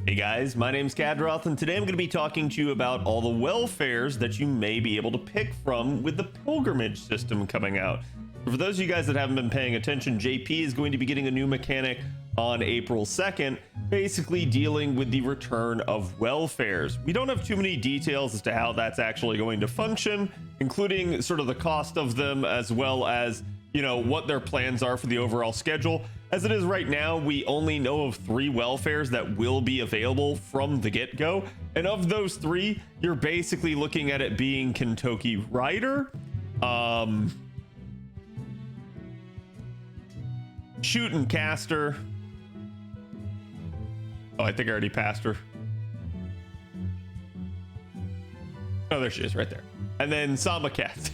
Hey guys, my name's Khadroth, and today I'm going to be talking to you about all the welfares that you may be able to pick from with the pilgrimage system coming out. For those of you guys that haven't been paying attention, JP is going to be getting a new mechanic on April 2nd, basically dealing with the return of welfares. We don't have too many details as to how that's actually going to function, including sort of the cost of them, as well as, you know, what their plans are for the overall schedule. As it is right now, we only know of 3 welfares that will be available from the get-go, and of those 3, you're basically looking at it being Kintoki Rider, shuten caster. Oh, I think I already passed her. Oh, there she is, right there. And then Samba Cat.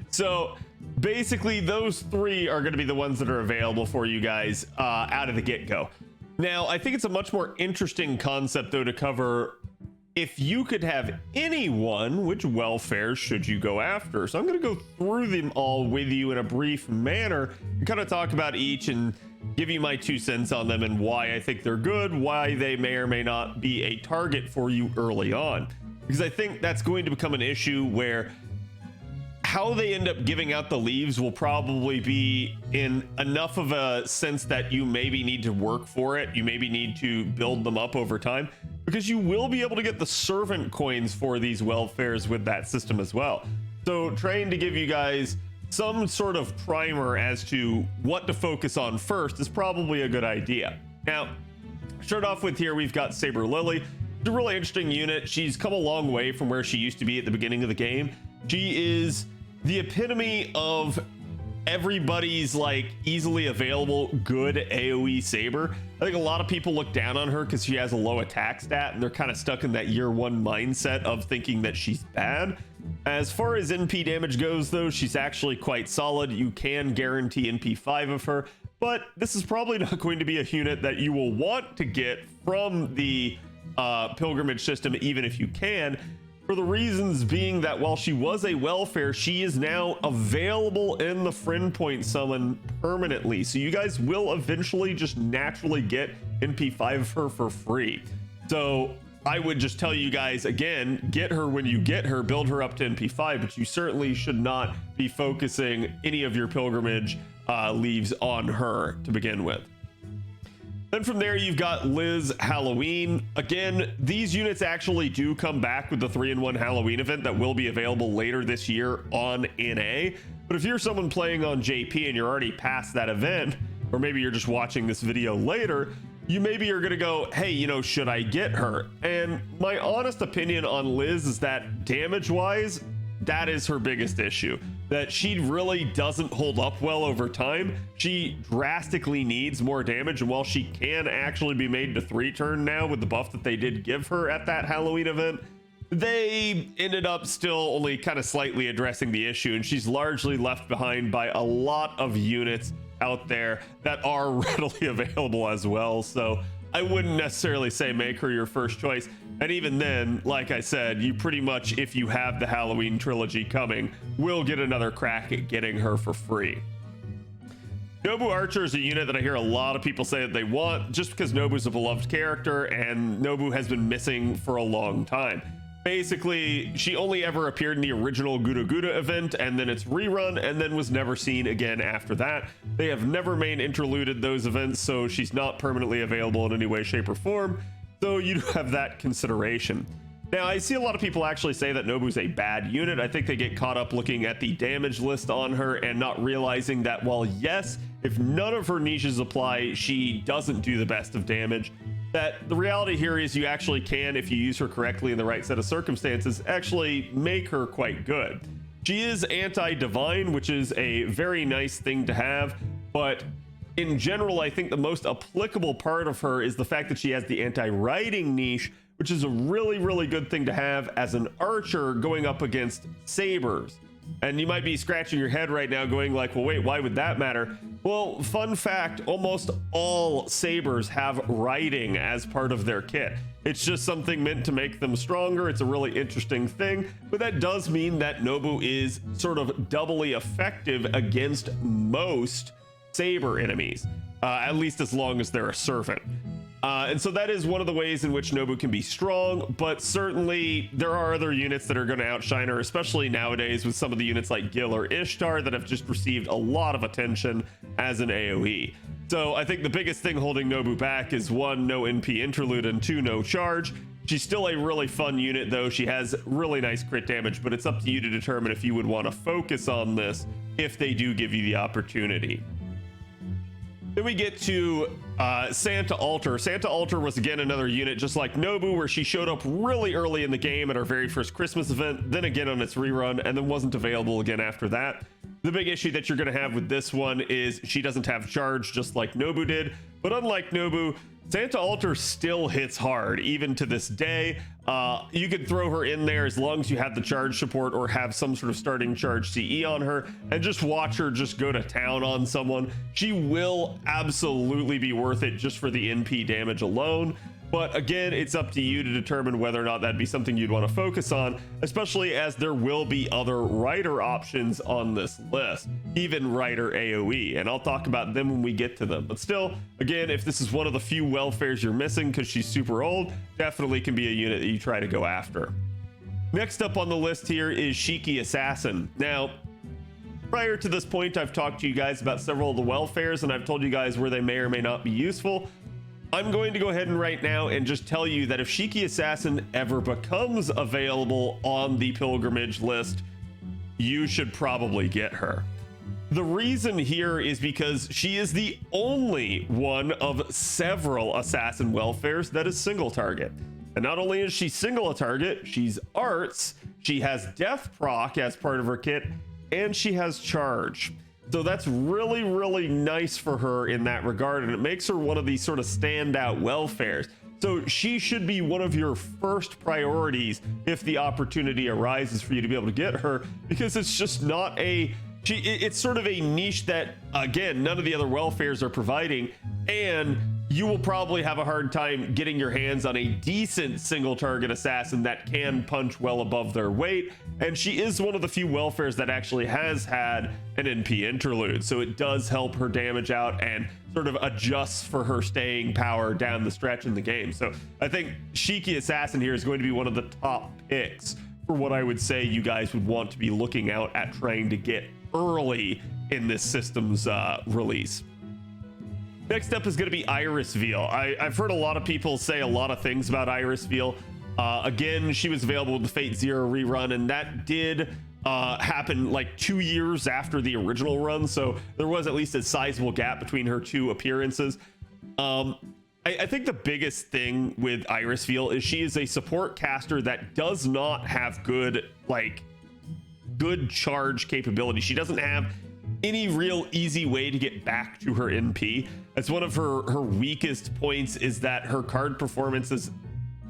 So basically those 3 are going to be the ones that are available for you guys out of the get-go. Now, I think it's a much more interesting concept, though, to cover. If you could have anyone, which welfare should you go after? So I'm going to go through them all with you in a brief manner and kind of talk about each and give you my 2 cents on them and why I think they're good, why they may or may not be a target for you early on. Because I think that's going to become an issue where how they end up giving out the leaves will probably be in enough of a sense that you maybe need to work for it. You maybe need to build them up over time, because you will be able to get the servant coins for these welfares with that system as well. So trying to give you guys some sort of primer as to what to focus on first is probably a good idea. Now, start off with here, we've got Saber Lily. It's a really interesting unit. She's come a long way from where she used to be at the beginning of the game. She is the epitome of everybody's like easily available good AoE saber. I think a lot of people look down on her because she has a low attack stat, and they're kind of stuck in that year 1 mindset of thinking that she's bad. As far as NP damage goes, though, she's actually quite solid. You can guarantee NP 5 of her, but this is probably not going to be a unit that you will want to get from the pilgrimage system, even if you can, for the reasons being that while she was a welfare, she is now available in the friend point summon permanently. So you guys will eventually just naturally get NP5 of her for free. So I would just tell you guys, again, get her when you get her, build her up to NP5, but you certainly should not be focusing any of your pilgrimage leaves on her to begin with. Then from there, you've got Liz Halloween. Again, these units actually do come back with the 3-in-1 Halloween event that will be available later this year on NA. But if you're someone playing on JP and you're already past that event, or maybe you're just watching this video later, you maybe are going to go, hey, you know, should I get her? And my honest opinion on Liz is that damage-wise, that is her biggest issue. That she really doesn't hold up well over time. She drastically needs more damage, and while she can actually be made to 3-turn now with the buff that they did give her at that Halloween event, they ended up still only kind of slightly addressing the issue, and she's largely left behind by a lot of units out there that are readily available as well. So I wouldn't necessarily say make her your first choice. And even then, like I said, you pretty much, if you have the Halloween trilogy coming, will get another crack at getting her for free. Nobu Archer is a unit that I hear a lot of people say that they want, just because Nobu's a beloved character and Nobu has been missing for a long time. Basically, she only ever appeared in the original Guda Guda event, and then it's rerun, and then was never seen again after that. They have never main interluded those events, so she's not permanently available in any way, shape, or form. So you do have that consideration. Now, I see a lot of people actually say that Nobu's a bad unit. I think they get caught up looking at the damage list on her and not realizing that while, yes, if none of her niches apply, she doesn't do the best of damage, that the reality here is you actually can, if you use her correctly in the right set of circumstances, actually make her quite good. She is anti-divine, which is a very nice thing to have, but in general, I think the most applicable part of her is the fact that she has the anti-riding niche, which is a really, really good thing to have as an archer going up against sabers. And you might be scratching your head right now going like, well, wait, why would that matter? Well, fun fact, almost all sabers have riding as part of their kit. It's just something meant to make them stronger. It's a really interesting thing, but that does mean that Nobu is sort of doubly effective against most saber enemies, at least as long as they're a servant. And so that is one of the ways in which Nobu can be strong, but certainly there are other units that are going to outshine her, especially nowadays with some of the units like Gil or Ishtar that have just received a lot of attention as an AoE. So I think the biggest thing holding Nobu back is 1, no NP interlude, and 2, no charge. She's still a really fun unit though. She has really nice crit damage, but it's up to you to determine if you would want to focus on this if they do give you the opportunity. Then we get to Santa Altar. Santa Altar was again another unit just like Nobu, where she showed up really early in the game at our very first Christmas event, then again on its rerun, and then wasn't available again after that. The big issue that you're going to have with this one is she doesn't have charge just like Nobu did, but unlike Nobu, Santa Altar still hits hard even to this day. You could throw her in there as long as you have the charge support or have some sort of starting charge CE on her and just watch her just go to town on someone. She will absolutely be worth it just for the NP damage alone. But again, it's up to you to determine whether or not that'd be something you'd want to focus on, especially as there will be other Rider options on this list, even Rider AoE, and I'll talk about them when we get to them. But still, again, if this is one of the few welfares you're missing because she's super old, definitely can be a unit that you try to go after. Next up on the list here is Shiki Assassin. Now, prior to this point, I've talked to you guys about several of the welfares, and I've told you guys where they may or may not be useful. I'm going to go ahead and right now and just tell you that if Shiki Assassin ever becomes available on the pilgrimage list, you should probably get her. The reason here is because she is the only one of several assassin welfares that is single target. And not only is she single a target, she's arts, she has death proc as part of her kit, and she has charge. So that's really, really nice for her in that regard, and it makes her one of these sort of standout welfares. So she should be one of your first priorities if the opportunity arises for you to be able to get her, because it's just not it's sort of a niche that, again, none of the other welfares are providing, and you will probably have a hard time getting your hands on a decent single target assassin that can punch well above their weight. And she is one of the few welfares that actually has had an NP interlude, so it does help her damage out and sort of adjusts for her staying power down the stretch in the game. So I think Shiki Assassin here is going to be one of the top picks for what I would say you guys would want to be looking out at trying to get early in this system's release. Next up is going to be Iris Veil. I've heard a lot of people say a lot of things about Iris Veil. Again, she was available with the Fate Zero rerun, and that did happen like 2 years after the original run, so there was at least a sizable gap between her two appearances. I think the biggest thing with Iris Veil is she is a support caster that does not have good charge capability. She doesn't have any real easy way to get back to her NP. That's one of her weakest points, is that her card performance is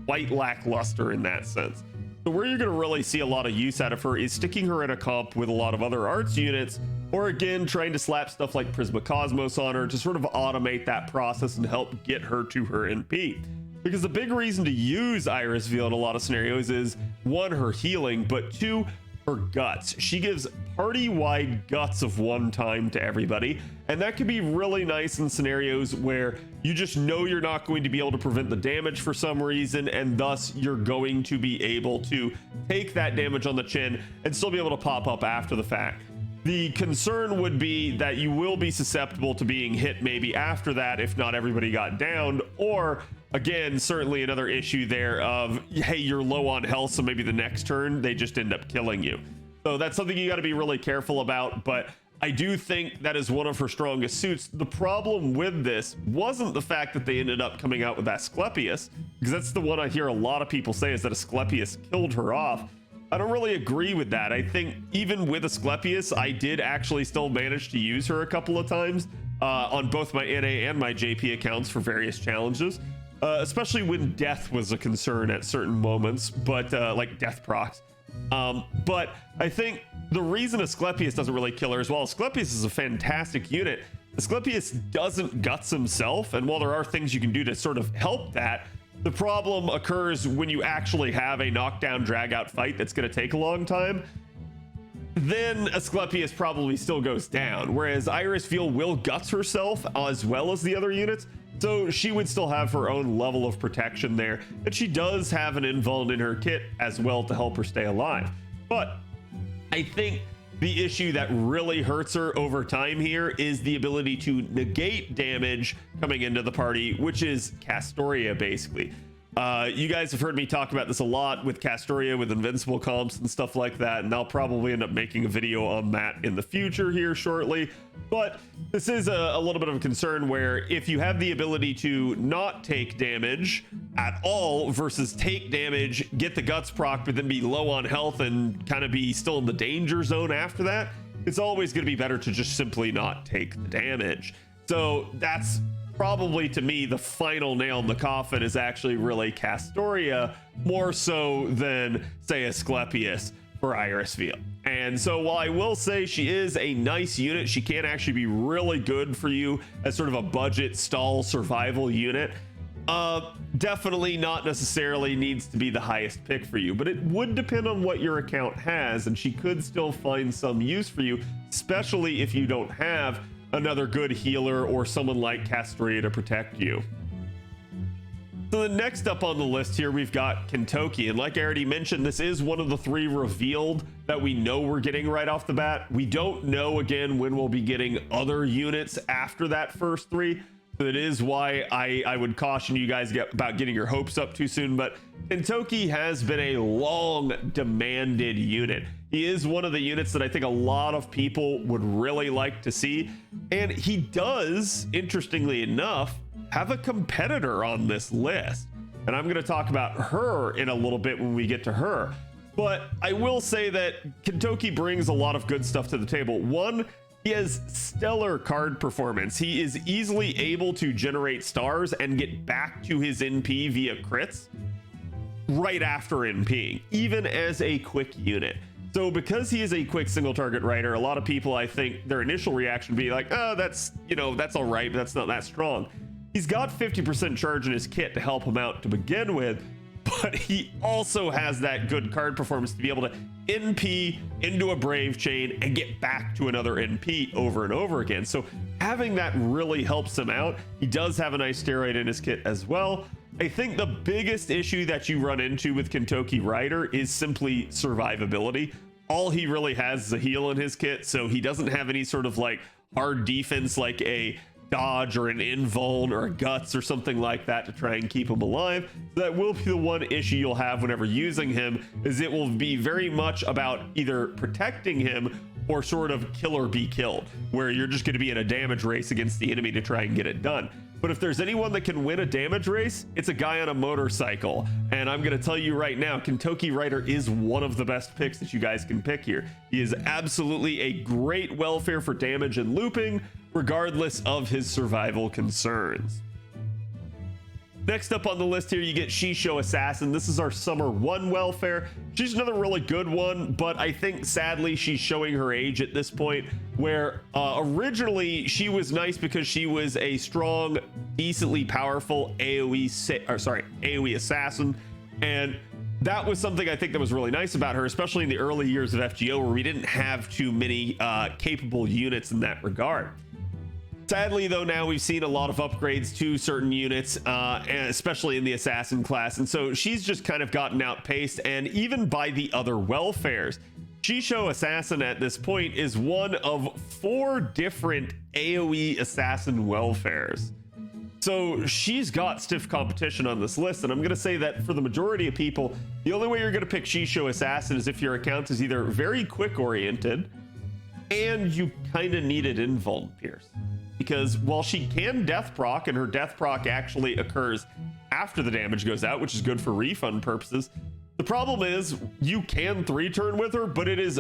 quite lackluster in that sense. So where you're going to really see a lot of use out of her is sticking her in a comp with a lot of other arts units, or again trying to slap stuff like Prisma Cosmos on her to sort of automate that process and help get her to her NP. Because the big reason to use Iris Veil in a lot of scenarios is, 1, her healing, but 2, her guts. She gives party-wide guts of one time to everybody, and that can be really nice in scenarios where you just know you're not going to be able to prevent the damage for some reason, and thus you're going to be able to take that damage on the chin and still be able to pop up after the fact. The concern would be that you will be susceptible to being hit maybe after that if not everybody got downed, or again, certainly another issue there of, hey, you're low on health, so maybe the next turn they just end up killing you. So that's something you got to be really careful about, but I do think that is one of her strongest suits. The problem with this wasn't the fact that they ended up coming out with Asclepius, because that's the one I hear a lot of people say, is that Asclepius killed her off. I don't really agree with that. I think even with Asclepius, I did actually still manage to use her a couple of times on both my NA and my JP accounts for various challenges. Especially when death was a concern at certain moments, but like death procs. But I think the reason Asclepius doesn't really kill her as well, Asclepius is a fantastic unit. Asclepius doesn't guts himself, and while there are things you can do to sort of help that, the problem occurs when you actually have a knockdown drag out fight that's going to take a long time. Then Asclepius probably still goes down, whereas Iris Veil will guts herself as well as the other units. So she would still have her own level of protection there, and she does have an invuln in her kit as well to help her stay alive. But I think the issue that really hurts her over time here is the ability to negate damage coming into the party, which is Castoria basically. You guys have heard me talk about this a lot with Castoria, with invincible comps and stuff like that, and I'll probably end up making a video on that in the future here shortly. But this is a little bit of a concern where if you have the ability to not take damage at all versus take damage, get the guts proc, but then be low on health and kind of be still in the danger zone after that, it's always going to be better to just simply not take the damage. So that's probably, to me, the final nail in the coffin is actually really Castoria, more so than, say, Asclepius for Iris Veil. And so while I will say she is a nice unit, she can actually be really good for you as sort of a budget stall survival unit. Definitely not necessarily needs to be the highest pick for you, but it would depend on what your account has, and she could still find some use for you, especially if you don't have another good healer or someone like Castoria to protect you. So the next up on the list here, we've got Kintoki, and like I already mentioned, this is one of the 3 revealed that we know we're getting right off the bat. We don't know again when we'll be getting other units after that first 3. So it is why I would caution you guys about getting your hopes up too soon. But Kintoki has been a long demanded unit. He is one of the units that I think a lot of people would really like to see. And he does, interestingly enough, have a competitor on this list. And I'm going to talk about her in a little bit when we get to her. But I will say that Kintoki brings a lot of good stuff to the table. One, he has stellar card performance. He is easily able to generate stars and get back to his NP via crits right after NPing, even as a quick unit. So because he is a quick single target writer, a lot of people, I think their initial reaction would be like, oh, that's all right, but that's not that strong. He's got 50% charge in his kit to help him out to begin with, but he also has that good card performance to be able to NP into a Brave Chain and get back to another NP over and over again. So having that really helps him out. He does have a nice steroid in his kit as well. I think the biggest issue that you run into with Kintoki Rider is simply survivability. All he really has is a heal in his kit, so he doesn't have any sort of like hard defense like a dodge or an invuln or a guts or something like that to try and keep him alive. So that will be the one issue you'll have whenever using him, is it will be very much about either protecting him or sort of kill or be killed, where you're just going to be in a damage race against the enemy to try and get it done. But if there's anyone that can win a damage race, it's a guy on a motorcycle. And I'm going to tell you right now, Kintoki Rider is one of the best picks that you guys can pick here. He is absolutely a great welfare for damage and looping, regardless of his survival concerns. Next up on the list here, you get Shisho Assassin. This is our Summer 1 welfare. She's another really good one, but I think sadly she's showing her age at this point, where originally she was nice because she was a strong, decently powerful AoE assassin, and that was something I think that was really nice about her, especially in the early years of FGO, where we didn't have too many capable units in that regard. Sadly, though, now we've seen a lot of upgrades to certain units, and especially in the assassin class, and so she's just kind of gotten outpaced, and even by the other welfares. Shisho Assassin at this point is one of 4 different AoE assassin welfares. So she's got stiff competition on this list, and I'm going to say that for the majority of people, the only way you're going to pick Shisho Assassin is if your account is either very quick oriented and you kind of need it invuln pierce. Because while she can death proc, and her death proc actually occurs after the damage goes out, which is good for refund purposes, the problem is you can 3-turn with her, but it is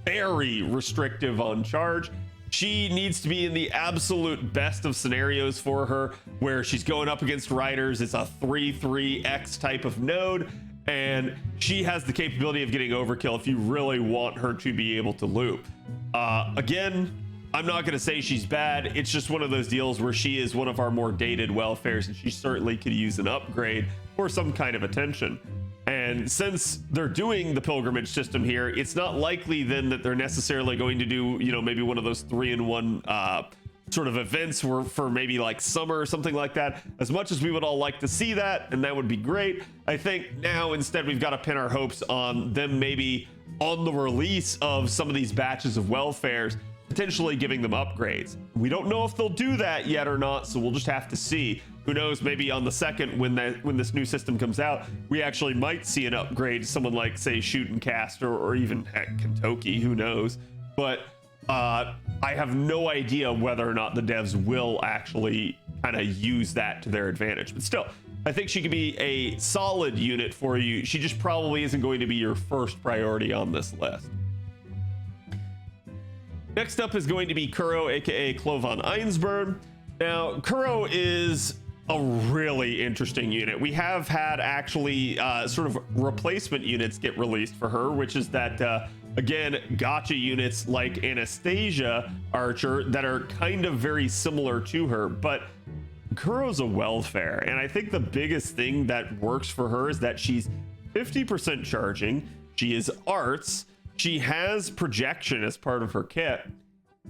very restrictive on charge. She needs to be in the absolute best of scenarios for her, where she's going up against riders. It's a 3-3x type of node, and she has the capability of getting overkill if you really want her to be able to loop. Again, I'm not going to say she's bad. It's just one of those deals where she is one of our more dated welfares, and she certainly could use an upgrade or some kind of attention. And since they're doing the pilgrimage system here, it's not likely then that they're necessarily going to do, maybe one of those 3-in-1 sort of events were for maybe like summer or something like that. As much as we would all like to see that, and that would be great, I think now instead we've got to pin our hopes on them maybe on the release of some of these batches of welfares, potentially giving them upgrades. We don't know if they'll do that yet or not, so we'll just have to see. Who knows, maybe on the second when this new system comes out, we actually might see an upgrade to someone like, say, Shuten Caster, or even heck, kintoki, who knows. But I have no idea whether or not the devs will actually kind of use that to their advantage. But still, I think she could be a solid unit for you. She just probably isn't going to be your first priority on this list. Next up is going to be Kuro, aka Clovan Einsburn. Now, Kuro is a really interesting unit. We have had actually sort of replacement units get released for her, which is that again, gotcha units like Anastasia Archer that are kind of very similar to her, but Kuro's a welfare, and I think the biggest thing that works for her is that she's 50% charging, she is arts, she has projection as part of her kit,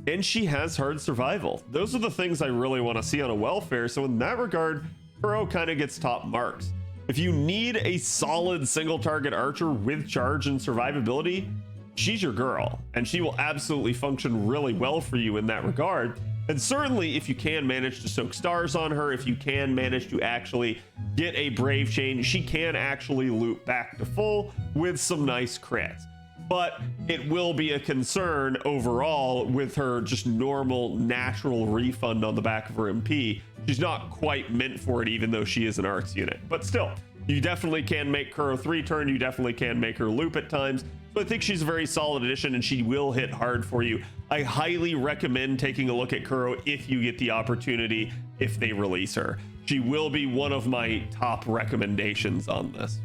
and she has hard survival. Those are the things I really want to see on a welfare, so in that regard, Kuro kind of gets top marks. If you need a solid single target archer with charge and survivability, she's your girl, and she will absolutely function really well for you in that regard. And certainly if you can manage to soak stars on her, if you can manage to actually get a brave chain, she can actually loop back to full with some nice crits. But it will be a concern overall with her just normal natural refund on the back of her MP. She's not quite meant for it, even though she is an arts unit. But still, you definitely can make Kuro 3-turn, you definitely can make her loop at times. So I think she's a very solid addition, and she will hit hard for you. I highly recommend taking a look at Kuro if you get the opportunity, if they release her. She will be one of my top recommendations on this.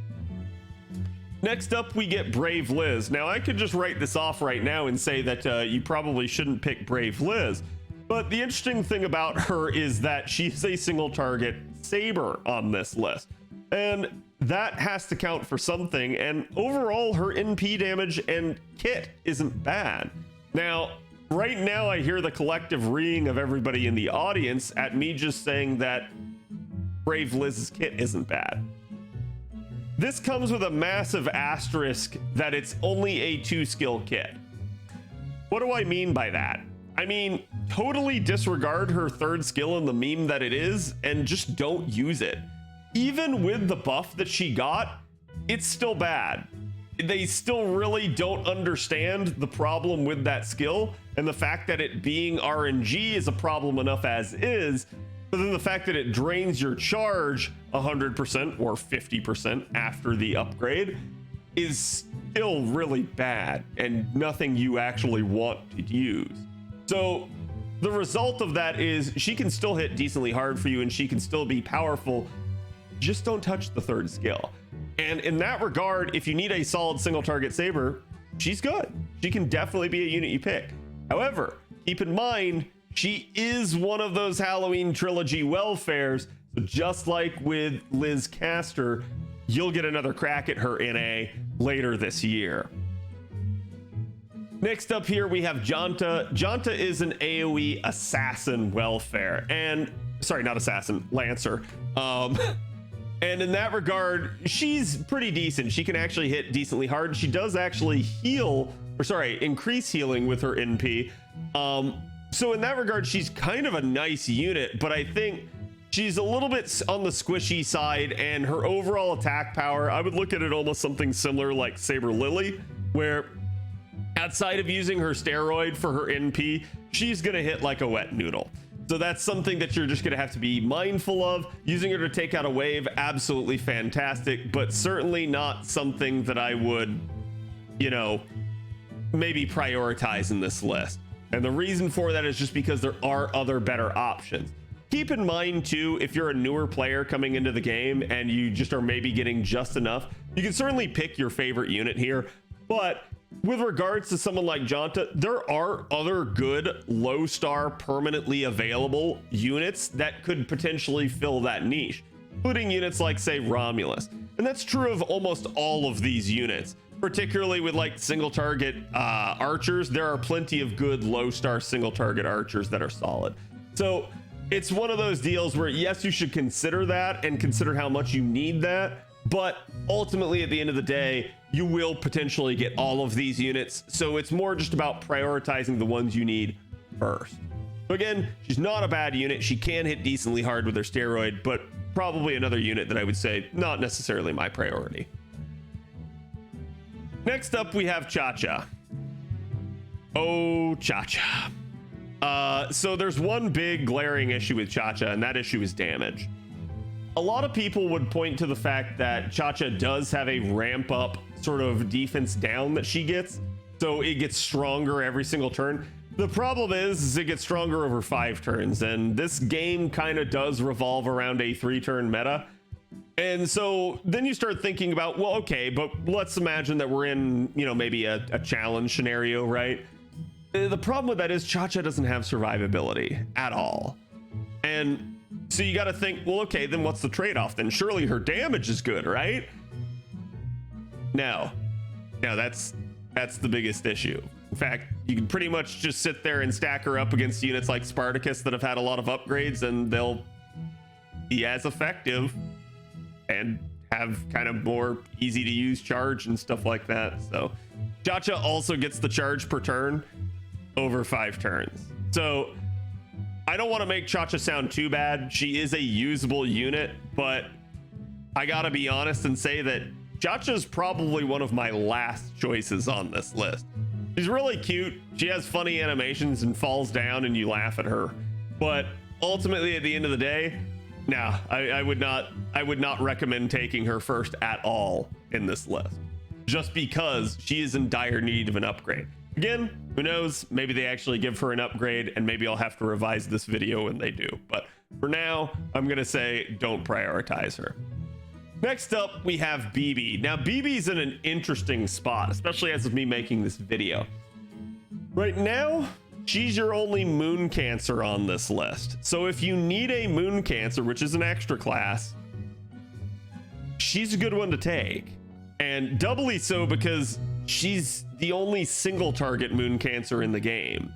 Next up, we get Brave Liz. Now, I could just write this off right now and say that you probably shouldn't pick Brave Liz, but the interesting thing about her is that she's a single target saber on this list, and that has to count for something, and overall her NP damage and kit isn't bad. Now, right now I hear the collective reeing of everybody in the audience at me just saying that Brave Liz's kit isn't bad. This comes with a massive asterisk that it's only a 2-skill kit. What do I mean by that? I mean, totally disregard her 3rd skill in the meme that it is and just don't use it. Even with the buff that she got, it's still bad. They still really don't understand the problem with that skill, and the fact that it being RNG is a problem enough as is, but then the fact that it drains your charge 100% or 50% after the upgrade is still really bad and nothing you actually want to use. So the result of that is she can still hit decently hard for you and she can still be powerful. Just don't touch the 3rd skill. And in that regard, if you need a solid single target saber, she's good. She can definitely be a unit you pick. However, keep in mind, she is one of those Halloween trilogy welfares. So just like with Liz Caster, you'll get another crack at her NA later this year. Next up here, we have Janta. Janta is an AoE assassin welfare, and sorry, not assassin, lancer. And in that regard, she's pretty decent. She can actually hit decently hard. She does actually heal, or sorry, increase healing with her NP. So in that regard, she's kind of a nice unit, but I think she's a little bit on the squishy side, and her overall attack power, I would look at it almost something similar like Saber Lily, where outside of using her steroid for her NP, she's gonna hit like a wet noodle. So that's something that you're just going to have to be mindful of. Using her to take out a wave, absolutely fantastic, but certainly not something that I would, you know, maybe prioritize in this list. And the reason for that is just because there are other better options. Keep in mind too, if you're a newer player coming into the game and you just are maybe getting just enough, you can certainly pick your favorite unit here, but with regards to someone like Janta, there are other good low star permanently available units that could potentially fill that niche, including units like, say, Romulus. And that's true of almost all of these units, particularly with like single target archers. There are plenty of good low star single target archers that are solid. So it's one of those deals where, yes, you should consider that and consider how much you need that. But ultimately, at the end of the day, you will potentially get all of these units. So it's more just about prioritizing the ones you need first. So again, she's not a bad unit. She can hit decently hard with her steroid, but probably another unit that I would say not necessarily my priority. Next up, we have Cha-Cha. Oh, Cha-Cha. So there's one big glaring issue with Cha-Cha, and that issue is damage. A lot of people would point to the fact that Cha-Cha does have a ramp up sort of defense down that she gets, so it gets stronger every single turn. The problem is it gets stronger over 5 turns, and this game kind of does revolve around a 3-turn meta. And so then you start thinking about, well, okay, but let's imagine that we're in, you know, maybe a challenge scenario, right? The problem with that is Cha-Cha doesn't have survivability at all. And so you got to think, well, okay, then what's the trade-off? Then surely her damage is good, right? No, that's the biggest issue. In fact, you can pretty much just sit there and stack her up against units like Spartacus that have had a lot of upgrades, and they'll be as effective and have kind of more easy to use charge and stuff like that. So Cha-Cha also gets the charge per turn over 5 turns. So I don't want to make Cha-Cha sound too bad. She is a usable unit, but I gotta be honest and say that Cha-Cha is probably one of my last choices on this list. She's really cute. She has funny animations and falls down and you laugh at her. But ultimately, at the end of the day, no, I would not recommend taking her first at all in this list, just because she is in dire need of an upgrade. Again, who knows? Maybe they actually give her an upgrade, and maybe I'll have to revise this video when they do. But for now, I'm gonna say don't prioritize her. Next up, we have BB. Now, BB's in an interesting spot, especially as of me making this video. Right now, she's your only Moon Cancer on this list. So if you need a Moon Cancer, which is an extra class, she's a good one to take. And doubly so because she's the only single target Moon Cancer in the game.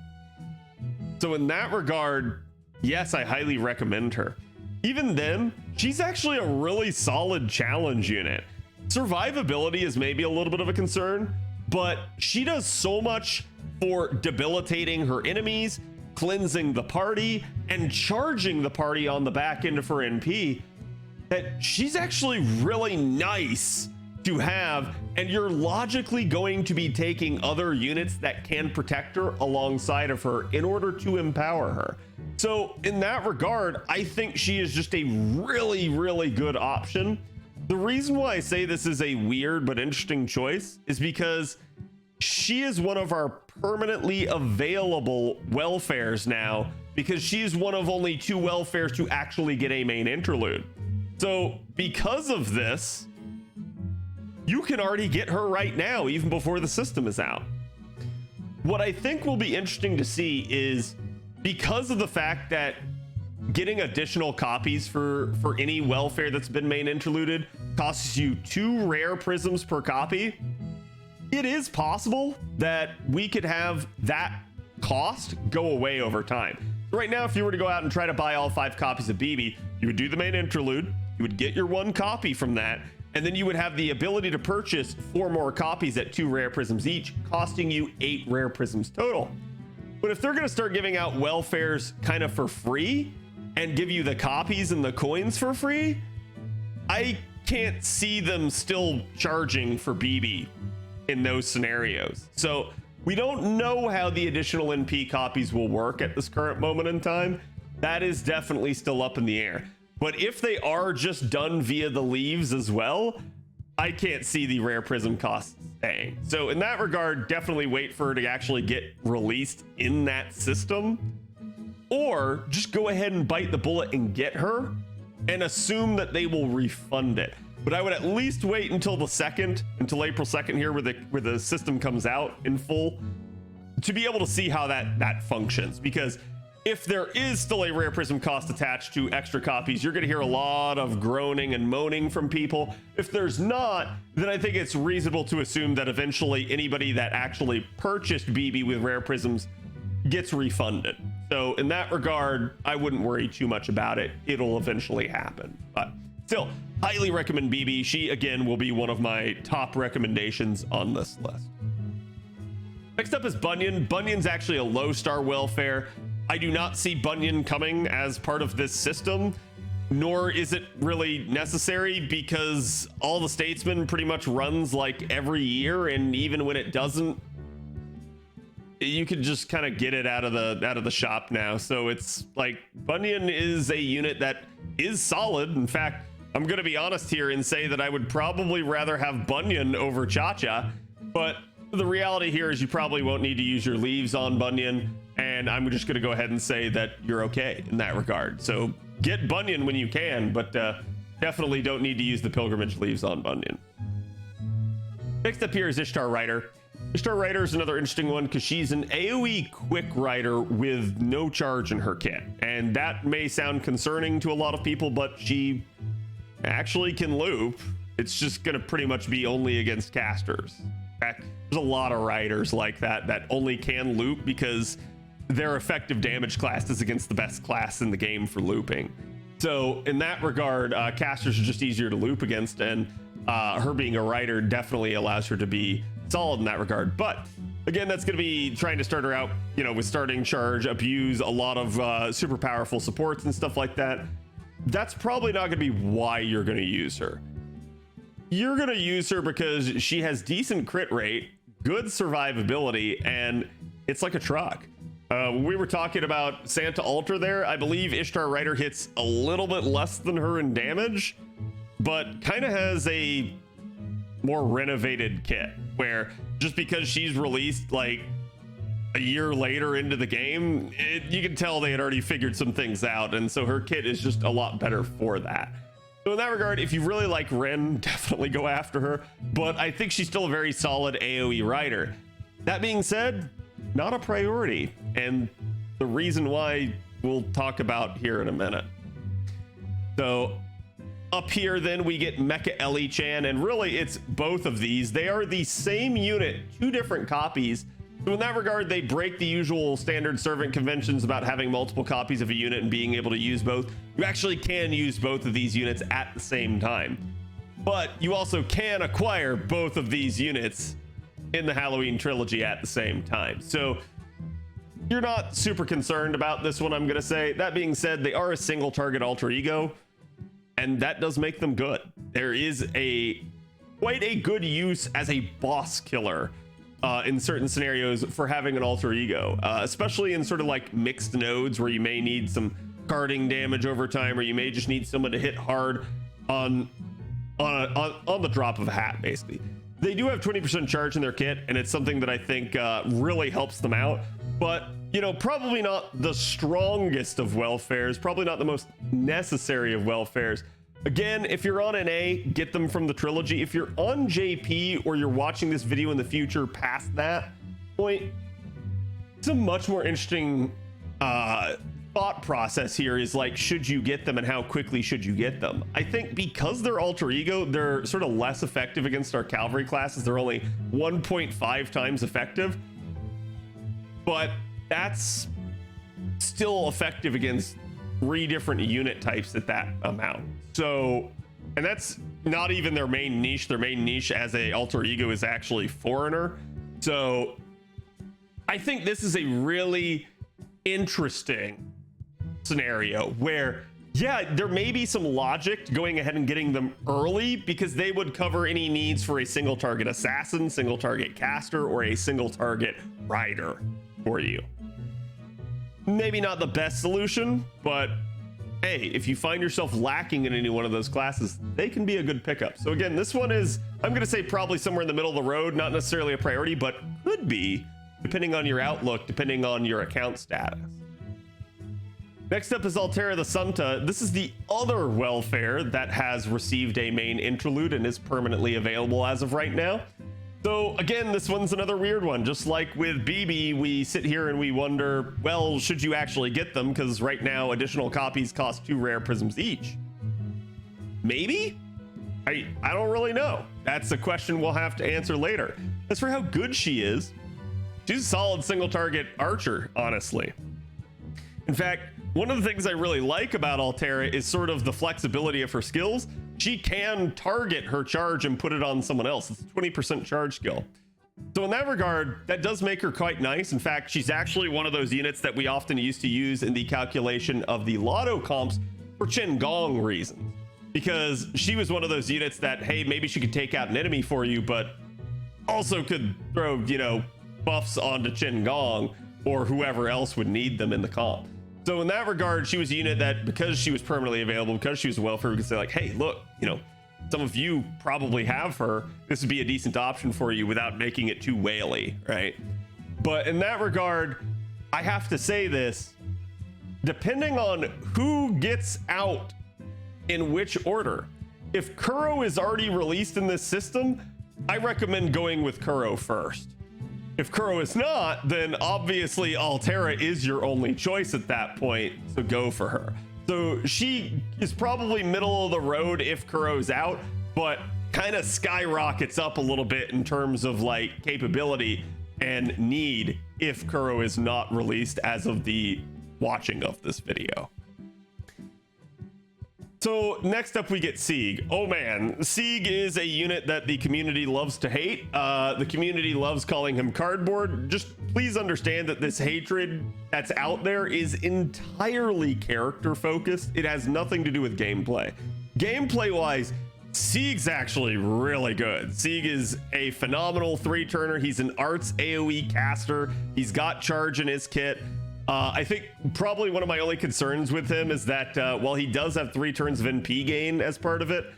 So in that regard, yes, I highly recommend her. Even then, she's actually a really solid challenge unit. Survivability is maybe a little bit of a concern, but she does so much for debilitating her enemies, cleansing the party, and charging the party on the back end of her NP that she's actually really nice to have, and you're logically going to be taking other units that can protect her alongside of her in order to empower her. So in that regard, I think she is just a really, really good option. The reason why I say this is a weird but interesting choice is because she is one of our permanently available welfares now, because she's one of only 2 welfares to actually get a main interlude. So because of this, you can already get her right now, even before the system is out. What I think will be interesting to see is, because of the fact that getting additional copies for any welfare that's been main interluded costs you 2 rare prisms per copy, it is possible that we could have that cost go away over time. Right now, if you were to go out and try to buy all 5 copies of BB, you would do the main interlude, you would get your 1 copy from that, and then you would have the ability to purchase 4 more copies at 2 rare prisms each, costing you 8 rare prisms total. But if they're going to start giving out welfares kind of for free and give you the copies and the coins for free, I can't see them still charging for BB in those scenarios. So we don't know how the additional NP copies will work at this current moment in time. That is definitely still up in the air. But if they are just done via the leaves as well, I can't see the rare prism costs staying. So in that regard, definitely wait for her to actually get released in that system, or just go ahead and bite the bullet and get her and assume that they will refund it. But I would at least wait until the 2nd, until April 2nd here, where the system comes out in full, to be able to see how that functions. Because if there is still a rare prism cost attached to extra copies, you're going to hear a lot of groaning and moaning from people. If there's not, then I think it's reasonable to assume that eventually anybody that actually purchased BB with rare prisms gets refunded. So in that regard, I wouldn't worry too much about it. It'll eventually happen. But still, highly recommend BB. She, again, will be one of my top recommendations on this list. Next up is Bunyan. Bunyan's actually a low star welfare. I do not see Bunyan coming as part of this system, nor is it really necessary because all the Statesman pretty much runs like every year, and even when it doesn't, you can just kind of get it out of the shop now. So it's like Bunyan is a unit that is solid. In fact, I'm going to be honest here and say that I would probably rather have Bunyan over Cha-Cha, but the reality here is you probably won't need to use your leaves on Bunyan, and I'm just going to go ahead and say that you're okay in that regard. So get Bunyan when you can, but definitely don't need to use the pilgrimage leaves on Bunyan. Next up here is Ishtar Rider. Ishtar Rider is another interesting one because she's an AoE quick rider with no charge in her kit, and that may sound concerning to a lot of people, but she actually can loop. It's just going to pretty much be only against casters. There's a lot of riders like that only can loop because their effective damage class is against the best class in the game for looping. So in that regard, casters are just easier to loop against, and her being a rider definitely allows her to be solid in that regard. But again, that's going to be trying to start her out, you know, with starting charge, abuse a lot of super powerful supports and stuff like that. That's probably not going to be why you're going to use her. You're going to use her because she has decent crit rate, good survivability, and it's like a truck. When we were talking about Santa Ultra there, I believe Ishtar Rider hits a little bit less than her in damage, but kind of has a more renovated kit where just because she's released like a year later into the game, you can tell they had already figured some things out, and so her kit is just a lot better for that. So in that regard, if you really like Ren, definitely go after her, but I think she's still a very solid AoE rider. That being said, not a priority, and the reason why we'll talk about here in a minute. So up here then we get Mecha Ellie-chan, and really it's both of these. They are the same unit, two different copies. So in that regard, they break the usual standard servant conventions about having multiple copies of a unit and being able to use both. You actually can use both of these units at the same time, but you also can acquire both of these units in the Halloween trilogy at the same time. So you're not super concerned about this one, I'm going to say. That being said, they are a single target alter ego, and that does make them good. There is quite a good use as a boss killer in certain scenarios for having an alter ego, especially in sort of like mixed nodes where you may need some carding damage over time, or you may just need someone to hit hard on the drop of a hat, basically. They do have 20% charge in their kit, and it's something that I think really helps them out, but you know, probably not the strongest of welfares, probably not the most necessary of welfares. Again, if you're on NA, get them from the trilogy. If you're on JP or you're watching this video in the future past that point, it's a much more interesting thought process here is like, should you get them and how quickly should you get them? I think because they're alter ego, they're sort of less effective against our cavalry classes. They're only 1.5 times effective, but that's still effective against 3 different unit types at that amount. So, and that's not even their main niche. Their main niche as a alter ego is actually foreigner. So I think this is a really interesting scenario where, yeah, there may be some logic to going ahead and getting them early because they would cover any needs for a single target assassin, single target caster, or a single target rider for you. Maybe not the best solution, but hey, if you find yourself lacking in any one of those classes, they can be a good pickup. So again, this one is, I'm going to say probably somewhere in the middle of the road, not necessarily a priority, but could be depending on your outlook, depending on your account status. Next up is Altera the Santa. This is the other welfare that has received a main interlude and is permanently available as of right now. So again, this one's another weird one. Just like with BB, we sit here and we wonder, well, should you actually get them? Because right now, additional copies cost 2 rare prisms each. Maybe? I don't really know. That's a question we'll have to answer later. As for how good she is, she's a solid single target archer, honestly. In fact, one of the things I really like about Altera is sort of the flexibility of her skills. She can target her charge and put it on someone else. It's a 20% charge skill. So in that regard, that does make her quite nice. In fact, she's actually one of those units that we often used to use in the calculation of the lotto comps for Qin Gong reasons. Because she was one of those units that, hey, maybe she could take out an enemy for you, but also could throw, you know, buffs onto Qin Gong or whoever else would need them in the comp. So in that regard, she was a unit that, because she was permanently available, because she was a welfare, we could say like, hey, look, you know, some of you probably have her. This would be a decent option for you without making it too whaley, right? But in that regard, I have to say this, depending on who gets out in which order. If Kuro is already released in this system, I recommend going with Kuro first. If Kuro is not, then obviously Altera is your only choice at that point, so go for her. So she is probably middle of the road if Kuro's out, but kind of skyrockets up a little bit in terms of like capability and need if Kuro is not released as of the watching of this video. So next up we get Sieg. Oh man, Sieg is a unit that the community loves to hate. The community loves calling him cardboard. Just please understand that this hatred that's out there is entirely character focused. It has nothing to do with gameplay. Gameplay wise, Sieg's actually really good. Sieg is a phenomenal 3-turner. He's an arts AoE caster. He's got charge in his kit. I think probably one of my only concerns with him is that while he does have 3 turns of NP gain as part of it,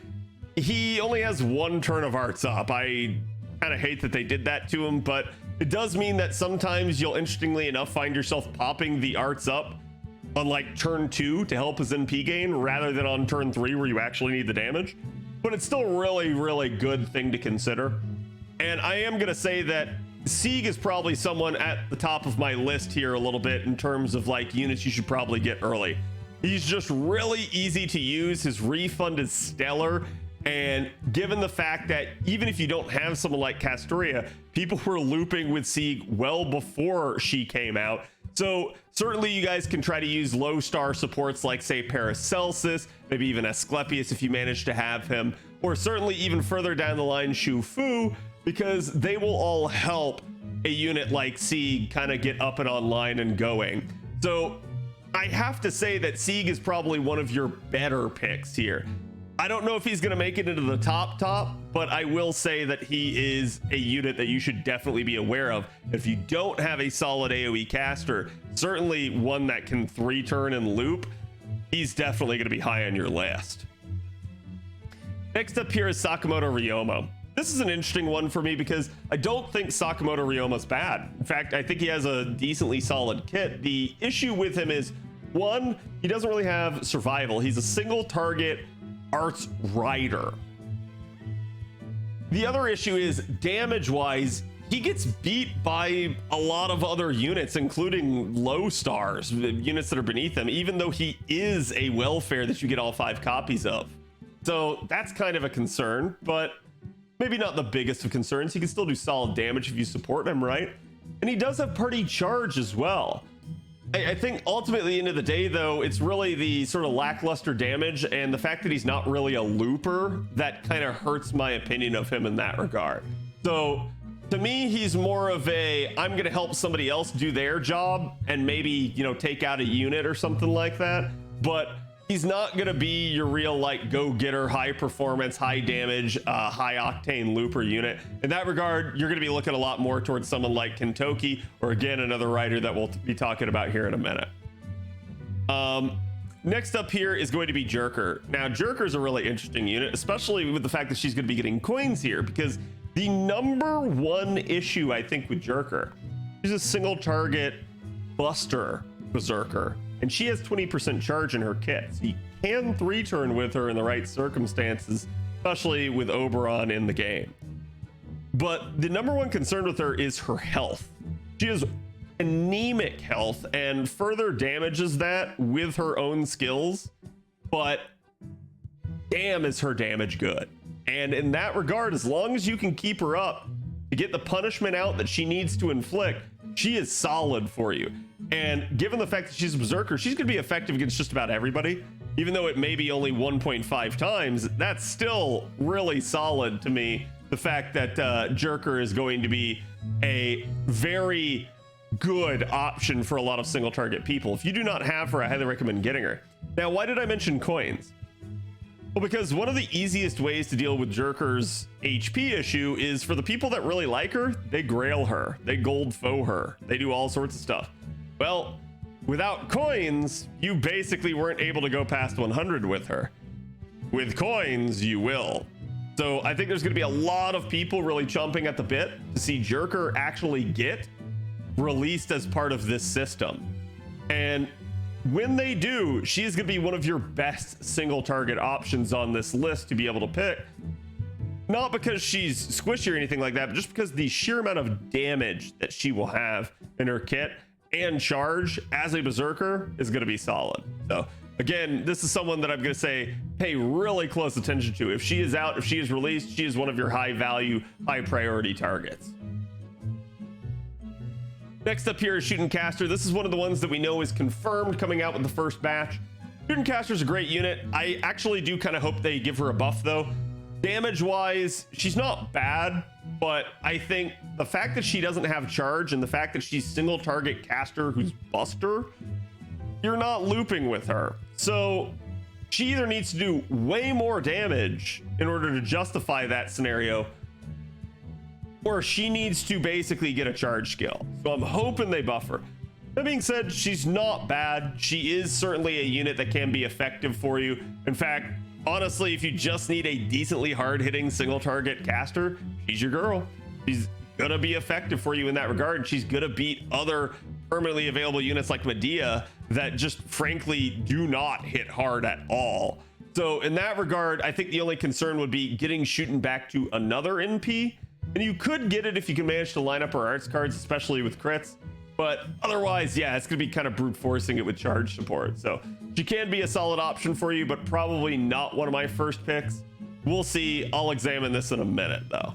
he only has 1 turn of arts up. I kind of hate that they did that to him, but it does mean that sometimes you'll, interestingly enough, find yourself popping the arts up on like turn 2 to help his NP gain rather than on turn 3 where you actually need the damage. But it's still a really, really good thing to consider. And I am going to say that Sieg is probably someone at the top of my list here a little bit in terms of like units you should probably get early. He's just really easy to use. His refund is stellar. And given the fact that even if you don't have someone like Castoria, people were looping with Sieg well before she came out. So certainly you guys can try to use low star supports like say Paracelsus, maybe even Asclepius if you manage to have him, or certainly even further down the line Shu Fu, because they will all help a unit like Sieg kind of get up and online and going. So I have to say that Sieg is probably one of your better picks here. I don't know if he's going to make it into the top, but I will say that he is a unit that you should definitely be aware of. If you don't have a solid AoE caster, certainly one that can 3-turn and loop, he's definitely going to be high on your list. Next up here is Sakamoto Ryomo. This is an interesting one for me because I don't think Sakamoto Ryoma's bad. In fact, I think he has a decently solid kit. The issue with him is, one, he doesn't really have survival. He's a single target arts rider. The other issue is damage wise, he gets beat by a lot of other units, including low stars, units that are beneath him, even though he is a welfare that you get all 5 copies of. So that's kind of a concern, but maybe not the biggest of concerns. He can still do solid damage if you support him, right? And he does have party charge as well. I think ultimately, at the end of the day, though, it's really the sort of lackluster damage and the fact that he's not really a looper that kind of hurts my opinion of him in that regard. So to me, he's more of a, I'm going to help somebody else do their job and maybe, you know, take out a unit or something like that. But he's not going to be your real like go-getter, high performance, high damage, high octane looper unit. In that regard, you're going to be looking a lot more towards someone like Kintoki, or again, another rider that we'll be talking about here in a minute. Next up here is going to be Jerker. Now, Jerker is a really interesting unit, especially with the fact that she's going to be getting coins here, because the number one issue I think with Jerker, she's a single target buster berserker. And she has 20% charge in her kit. So you can 3-turn with her in the right circumstances, especially with Oberon in the game. But the number one concern with her is her health. She has anemic health and further damages that with her own skills. But damn, is her damage good. And in that regard, as long as you can keep her up to get the punishment out that she needs to inflict, she is solid for you. And given the fact that she's a berserker, she's going to be effective against just about everybody. Even though it may be only 1.5 times, that's still really solid to me. The fact that Jerker is going to be a very good option for a lot of single target people. If you do not have her, I highly recommend getting her. Now, why did I mention coins? Well, because one of the easiest ways to deal with Jerker's HP issue is for the people that really like her, they grail her, they gold foe her, they do all sorts of stuff. Well, without coins, you basically weren't able to go past 100 with her. With coins, you will. So I think there's going to be a lot of people really chomping at the bit to see Jerker actually get released as part of this system. And when they do, she is going to be one of your best single target options on this list to be able to pick. Not because she's squishy or anything like that, but just because the sheer amount of damage that she will have in her kit and charge as a berserker is going to be solid. So again, this is someone that I'm going to say pay really close attention to. If she is out, if she is released, she is one of your high value, high priority targets. Next up here is Shooting Caster. This is one of the ones that we know is confirmed coming out with the first batch. Shooting Caster is a great unit. I actually do kind of hope they give her a buff though. Damage wise, she's not bad, but I think the fact that she doesn't have charge and the fact that she's single target caster who's buster, you're not looping with her. So she either needs to do way more damage in order to justify that scenario, or she needs to basically get a charge skill. So I'm hoping they buff her. That being said, she's not bad. She is certainly a unit that can be effective for you. In fact, honestly, if you just need a decently hard-hitting single target caster, she's your girl. She's gonna be effective for you in that regard. She's gonna beat other permanently available units like Medea that just frankly do not hit hard at all. So in that regard, I think the only concern would be getting Shooten back to another NP. And you could get it if you can manage to line up her arts cards, especially with crits. But otherwise, yeah, it's going to be kind of brute forcing it with charge support. So she can be a solid option for you, but probably not one of my first picks. We'll see. I'll examine this in a minute, though.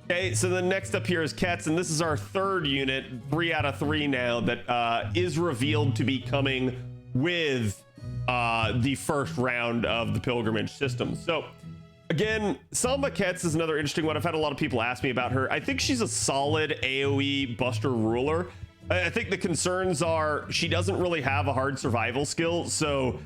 Okay, so the next up here is Quetz, and this is our third unit, 3 out of 3 now, that is revealed to be coming with the first round of the pilgrimage system. So again, Samba Quetz is another interesting one. I've had a lot of people ask me about her. I think she's a solid AoE buster ruler. I think the concerns are she doesn't really have a hard survival skill, so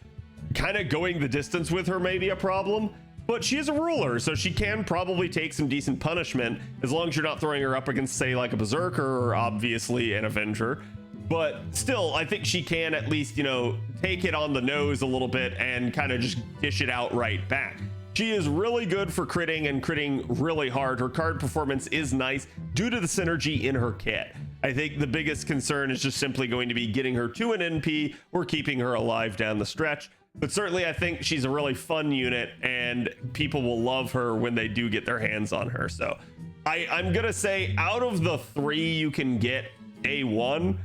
kind of going the distance with her may be a problem. But she is a ruler, so she can probably take some decent punishment as long as you're not throwing her up against, say, like a berserker or obviously an avenger. But still, I think she can at least, you know, take it on the nose a little bit and kind of just dish it out right back. She is really good for critting and critting really hard. Her card performance is nice due to the synergy in her kit. I think the biggest concern is just simply going to be getting her to an NP or keeping her alive down the stretch. But certainly I think she's a really fun unit and people will love her when they do get their hands on her. So I'm gonna say out of the 3 you can get day 1,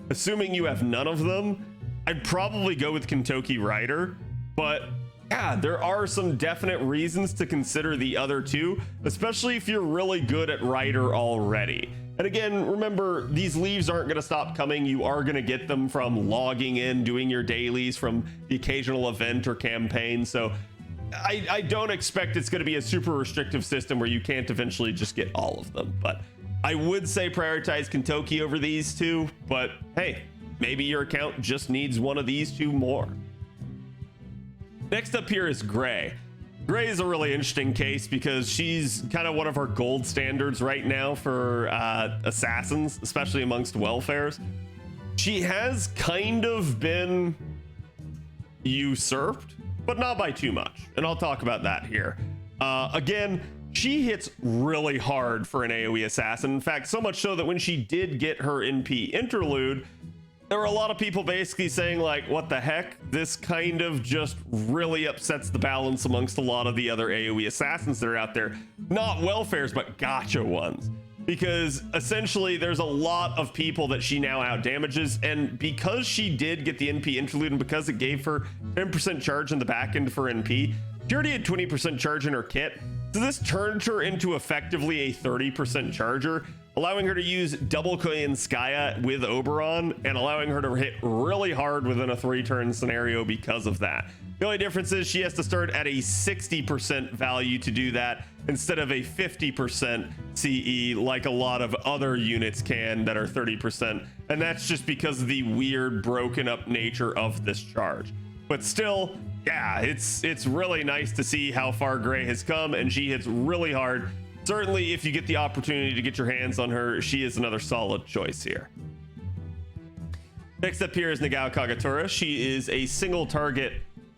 assuming you have none of them, I'd probably go with Kintoki Rider. But yeah, there are some definite reasons to consider the other 2, especially if you're really good at Rider already. And again, remember, these leaves aren't going to stop coming. You are going to get them from logging in, doing your dailies, from the occasional event or campaign. So I don't expect it's going to be a super restrictive system where you can't eventually just get all of them. But I would say prioritize Kintoki over these 2. But hey, maybe your account just needs one of these 2 more. Next up here is Gray. Gray is a really interesting case because she's kind of one of our gold standards right now for assassins, especially amongst welfares. She has kind of been usurped, but not by too much. And I'll talk about that here. Again, she hits really hard for an AoE assassin. In fact, so much so that when she did get her NP interlude, there were a lot of people basically saying like, what the heck? This kind of just really upsets the balance amongst a lot of the other AoE assassins that are out there. Not welfares, but gotcha ones. Because essentially there's a lot of people that she now out damages. And because she did get the NP interlude and because it gave her 10% charge in the back end for NP, she already had 20% charge in her kit. So this turned her into effectively a 30% charger. allowing her to use double Koyanskaya with Oberon and allowing her to hit really hard within a 3-turn scenario because of that. The only difference is she has to start at a 60% value to do that instead of a 50% CE like a lot of other units can that are 30%. And that's just because of the weird broken up nature of this charge. But still, yeah, it's really nice to see how far Gray has come, and she hits really hard. Certainly, if you get the opportunity to get your hands on her, she is another solid choice here. Next up here is Nagao Kagatora. She is a single target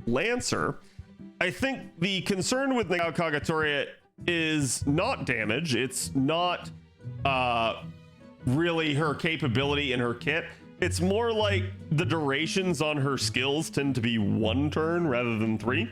Lancer. I think the concern with Nagao Kagatora is not damage. It's not really her capability in her kit. It's more like the durations on her skills tend to be 1 turn rather than 3.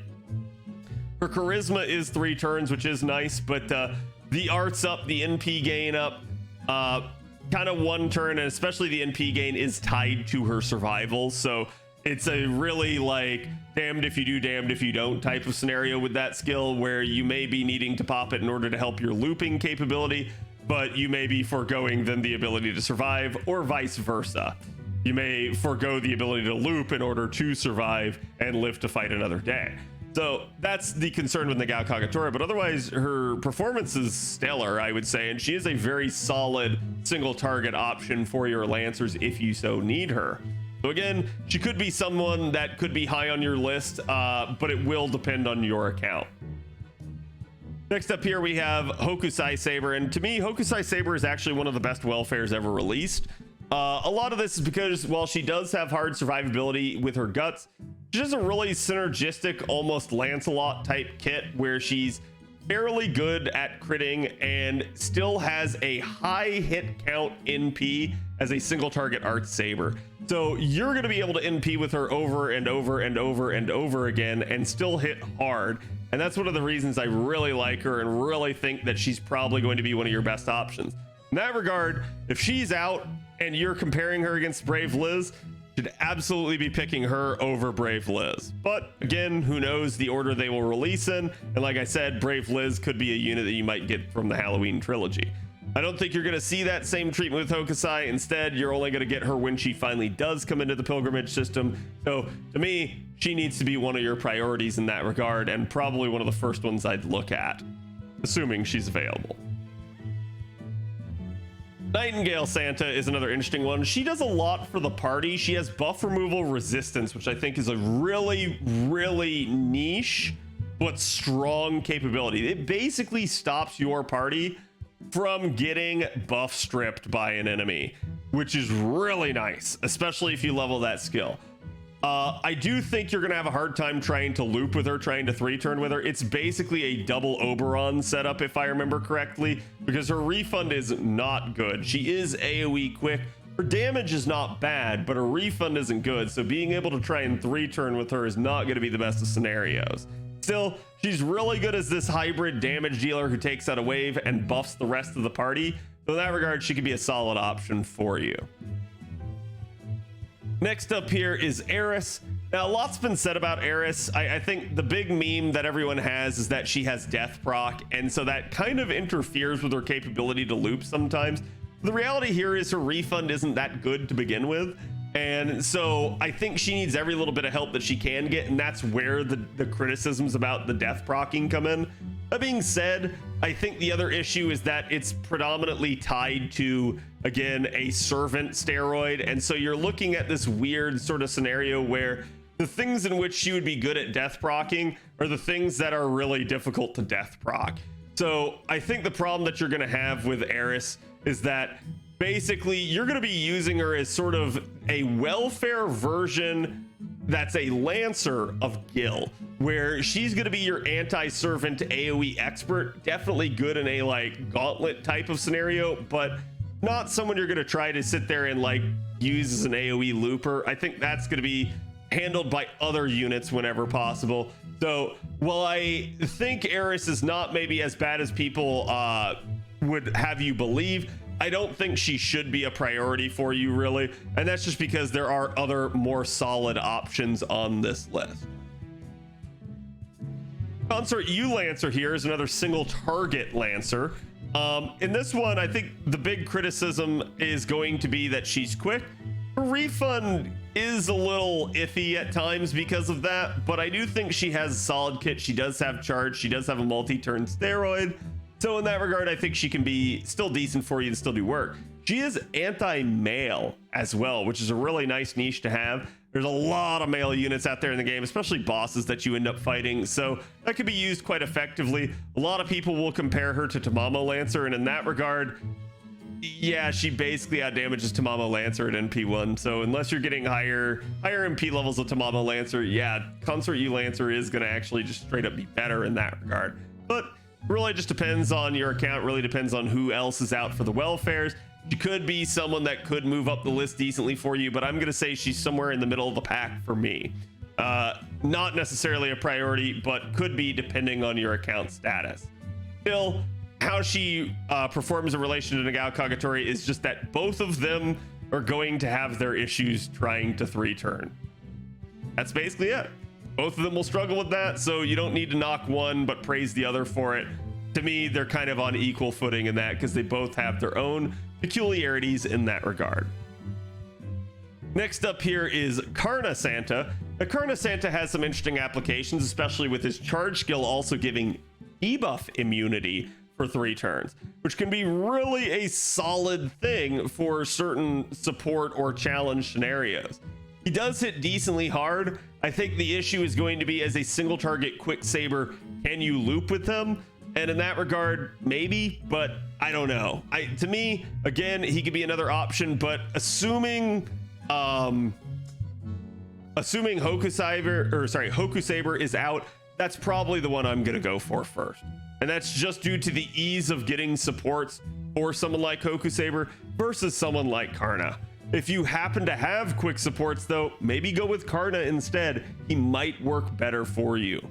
Her charisma is 3 turns, which is nice, but the art's up, the NP gain up, kind of 1 turn, and especially the NP gain is tied to her survival. So it's a really like damned if you do, damned if you don't type of scenario with that skill, where you may be needing to pop it in order to help your looping capability, but you may be foregoing then the ability to survive, or vice versa. You may forego the ability to loop in order to survive and live to fight another day. So that's the concern with Nagao Kagatora, but otherwise her performance is stellar, I would say, and she is a very solid single target option for your Lancers if you so need her. So again, she could be someone that could be high on your list, but it will depend on your account. Next up here we have Hokusai Saber, and to me Hokusai Saber is actually one of the best welfares ever released. A lot of this is because while she does have hard survivability with her guts, she has a really synergistic, almost Lancelot type kit where she's fairly good at critting and still has a high hit count NP as a single target Art Saber. So you're going to be able to NP with her over and over and over and over again and still hit hard. And that's one of the reasons I really like her and really think that she's probably going to be one of your best options. In that regard, if she's out and you're comparing her against Brave Liz, you should absolutely be picking her over Brave Liz. But again, who knows the order they will release in. And like I said, Brave Liz could be a unit that you might get from the Halloween trilogy. I don't think you're going to see that same treatment with Hokusai. Instead, you're only going to get her when she finally does come into the pilgrimage system. So to me, she needs to be one of your priorities in that regard, and probably one of the first ones I'd look at, assuming she's available. Nightingale Santa is another interesting one. She does a lot for the party. She has buff removal resistance, which I think is a really, really niche but strong capability. It basically stops your party from getting buff stripped by an enemy, which is really nice, especially if you level that skill. I do think you're gonna have a hard time trying to loop with her, trying to 3-turn with her. It's basically a double Oberon setup, if I remember correctly, because her refund is not good. She is AoE quick. Her damage is not bad, but her refund isn't good. So being able to try and 3-turn with her is not gonna be the best of scenarios. Still, she's really good as this hybrid damage dealer who takes out a wave and buffs the rest of the party. So in that regard, she could be a solid option for you. Next up here is Eris. Now, a lot's been said about Eris. I think the big meme that everyone has is that she has death proc, and so that kind of interferes with her capability to loop sometimes. The reality here is her refund isn't that good to begin with, and so I think she needs every little bit of help that she can get, and that's where the criticisms about the death procking come in. That being said, I think the other issue is that it's predominantly tied to, again, a servant steroid, and so you're looking at this weird sort of scenario where the things in which she would be good at death procking are the things that are really difficult to death proc. So I think the problem that you're going to have with Eris is that basically you're going to be using her as sort of a welfare version that's a Lancer of Gil, where she's going to be your anti-servant AoE expert, definitely good in a like gauntlet type of scenario, but not someone you're going to try to sit there and like use as an AoE looper. I think that's going to be handled by other units whenever possible. So while I think Eris is not maybe as bad as people would have you believe, I don't think she should be a priority for you really, and that's just because there are other more solid options on this list. Consort U Lancer here is another single target Lancer. In this one, I think the big criticism is going to be that she's quick. Her refund is a little iffy at times because of that, but I do think she has a solid kit. She does have charge. She does have a multi-turn steroid. So in that regard, I think she can be still decent for you and still do work. She is anti-mail as well, which is a really nice niche to have. There's a lot of mail units out there in the game, especially bosses that you end up fighting. So that could be used quite effectively. A lot of people will compare her to Tamamo Lancer, and in that regard, yeah, she basically outdamages Tamamo Lancer at NP1. So unless you're getting higher MP levels of Tamamo Lancer, yeah, Consort U Lancer is going to actually just straight up be better in that regard. But really just depends on your account, really depends on who else is out for the welfares. She could be someone that could move up the list decently for you, but I'm going to say she's somewhere in the middle of the pack for me. Not necessarily a priority, but could be depending on your account status. Still, how she performs in relation to Nagao Kagatori is just that both of them are going to have their issues trying to 3-turn. That's basically it. Both of them will struggle with that, so you don't need to knock one but praise the other for it. To me, they're kind of on equal footing in that because they both have their own peculiarities in that regard. Next up here is Karna Santa. The Karna Santa has some interesting applications, especially with his charge skill also giving debuff immunity for 3 turns, which can be really a solid thing for certain support or challenge scenarios. He does hit decently hard. I think the issue is going to be as a single target quick saber, can you loop with him? And in that regard, maybe, but I don't know. To me, again, he could be another option, but assuming Hoku Saber is out, that's probably the one I'm gonna go for first. And that's just due to the ease of getting supports for someone like Hoku Saber versus someone like Karna. If you happen to have quick supports though, maybe go with Karna instead. He might work better for you.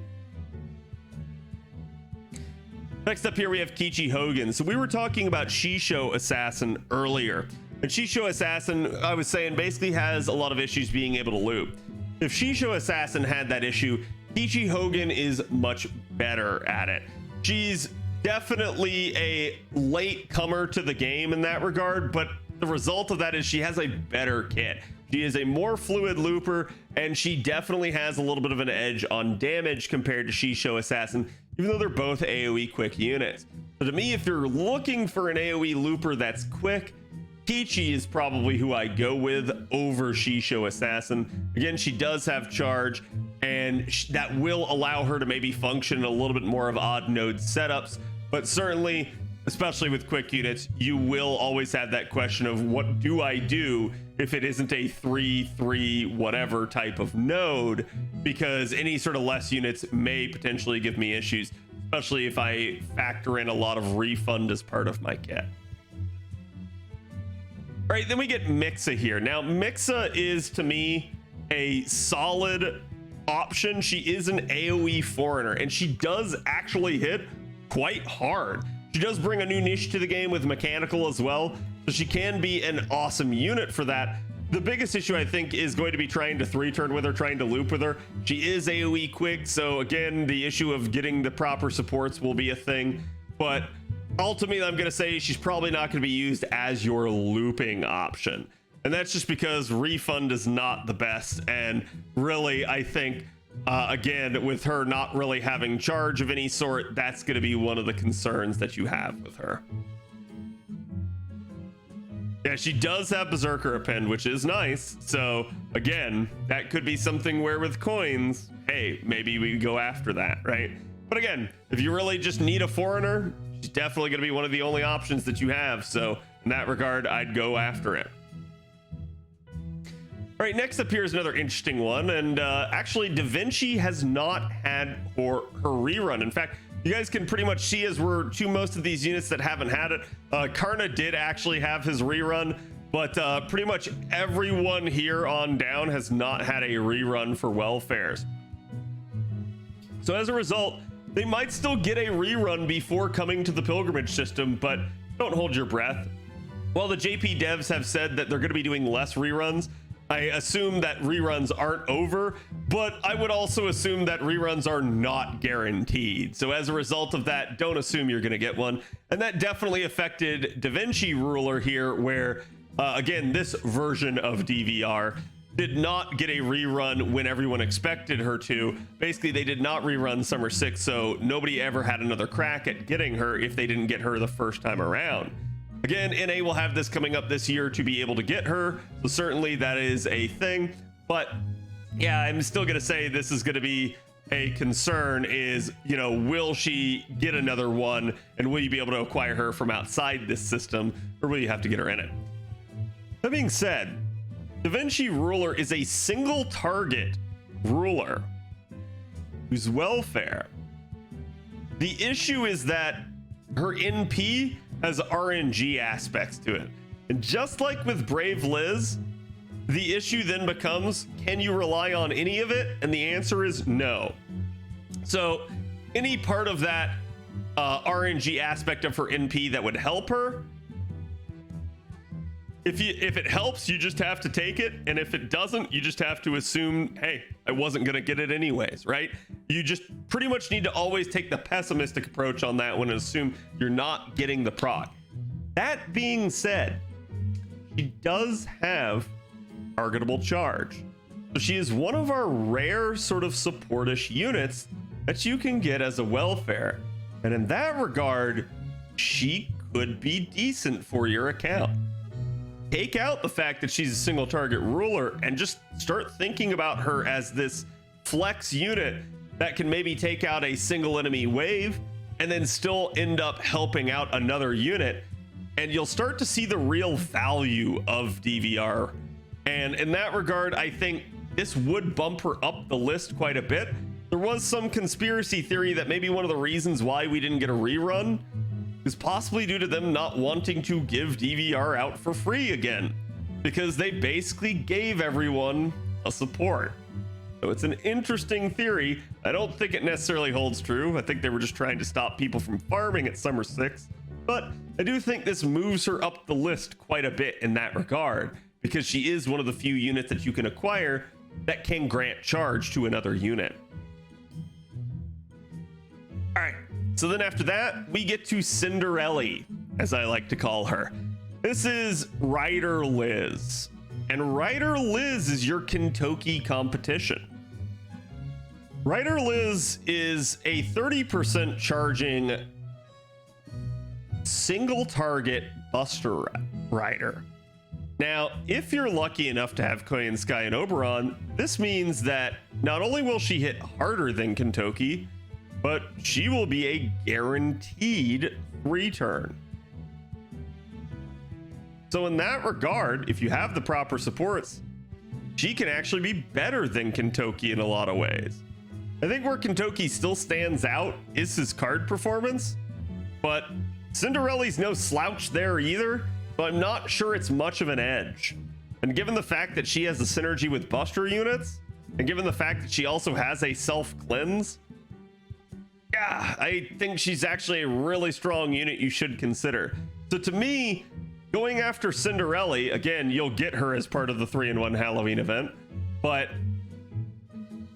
Next up here, we have Kichi Hogan. So we were talking about Shisho Assassin earlier. And Shisho Assassin, I was saying, basically has a lot of issues being able to loop. If Shisho Assassin had that issue, Kichi Hogan is much better at it. She's definitely a late comer to the game in that regard, but the result of that is she has a better kit. She is a more fluid looper, and she definitely has a little bit of an edge on damage compared to Shisho Assassin, even though they're both AoE quick units. So to me, if you're looking for an AoE looper that's quick, Kichi is probably who I go with over Shisho Assassin. Again, she does have charge, and that will allow her to maybe function in a little bit more of odd node setups, but certainly, especially with quick units, you will always have that question of what do I do if it isn't a 3/3 whatever type of node, because any sort of less units may potentially give me issues, especially if I factor in a lot of refund as part of my kit. All right, then we get Mixa here. Now, Mixa is to me a solid option. She is an AoE foreigner, and she does actually hit quite hard. She does bring a new niche to the game with mechanical as well, so she can be an awesome unit for that. The biggest issue, I think, is going to be trying to 3-turn with her, trying to loop with her. She is AoE quick, so again, the issue of getting the proper supports will be a thing, but ultimately, I'm going to say she's probably not going to be used as your looping option. And that's just because refund is not the best, and really, I think again, with her not really having charge of any sort, that's going to be one of the concerns that you have with her. Yeah, she does have Berserker append, which is nice. So again, that could be something where with coins, hey, maybe we go after that, right? But again, if you really just need a foreigner, she's definitely going to be one of the only options that you have. So in that regard, I'd go after it. All right, next up here is another interesting one, and actually Da Vinci has not had her rerun. In fact, you guys can pretty much see as we're to most of these units that haven't had it. Karna did actually have his rerun, but pretty much everyone here on down has not had a rerun for welfares. So as a result, they might still get a rerun before coming to the pilgrimage system, but don't hold your breath. While the JP devs have said that they're going to be doing less reruns, I assume that reruns aren't over, but I would also assume that reruns are not guaranteed. So as a result of that, don't assume you're going to get one. And that definitely affected Da Vinci Ruler here, where, again, this version of DVR did not get a rerun when everyone expected her to. Basically, they did not rerun Summer 6, so nobody ever had another crack at getting her if they didn't get her the first time around. Again, NA will have this coming up this year to be able to get her, so certainly that is a thing. But yeah, I'm still going to say this is going to be a concern is, you know, will she get another one, and will you be able to acquire her from outside this system, or will you have to get her in it? That being said, Da Vinci Ruler is a single target ruler whose welfare. The issue is that her NP has RNG aspects to it. And just like with Brave Liz, the issue then becomes, can you rely on any of it? And the answer is no. So any part of that RNG aspect of her NP that would help her, if it helps, you just have to take it. And if it doesn't, you just have to assume, hey, I wasn't going to get it anyways, right? You just pretty much need to always take the pessimistic approach on that one and assume you're not getting the proc. That being said, she does have targetable charge. So she is one of our rare sort of supportish units that you can get as a welfare. And in that regard, she could be decent for your account. Take out the fact that she's a single target ruler and just start thinking about her as this flex unit that can maybe take out a single enemy wave and then still end up helping out another unit. And you'll start to see the real value of DVR. And in that regard, I think this would bump her up the list quite a bit. There was some conspiracy theory that maybe one of the reasons why we didn't get a rerun is possibly due to them not wanting to give DVR out for free again, because they basically gave everyone a support. So it's an interesting theory. I don't think it necessarily holds true. I think they were just trying to stop people from farming at Summer 6, but I do think this moves her up the list quite a bit in that regard, because she is one of the few units that you can acquire that can grant charge to another unit. All right. So then after that, we get to Cinderella, as I like to call her. This is Rider Liz. And Rider Liz is your kintoki competition. Rider Liz is a 30% charging single target buster rider. Now, if you're lucky enough to have Koyan Sky and Oberon, this means that not only will she hit harder than kintoki, but she will be a guaranteed return. So in that regard, if you have the proper supports, she can actually be better than kintoki in a lot of ways. I think where kintoki still stands out is his card performance, but Cinderella's no slouch there either, but I'm not sure it's much of an edge. And given the fact that she has a synergy with Buster units, and given the fact that she also has a self-cleanse, yeah, I think she's actually a really strong unit you should consider. So to me, going after Cinderella, again, you'll get her as part of the 3-in-1 Halloween event, but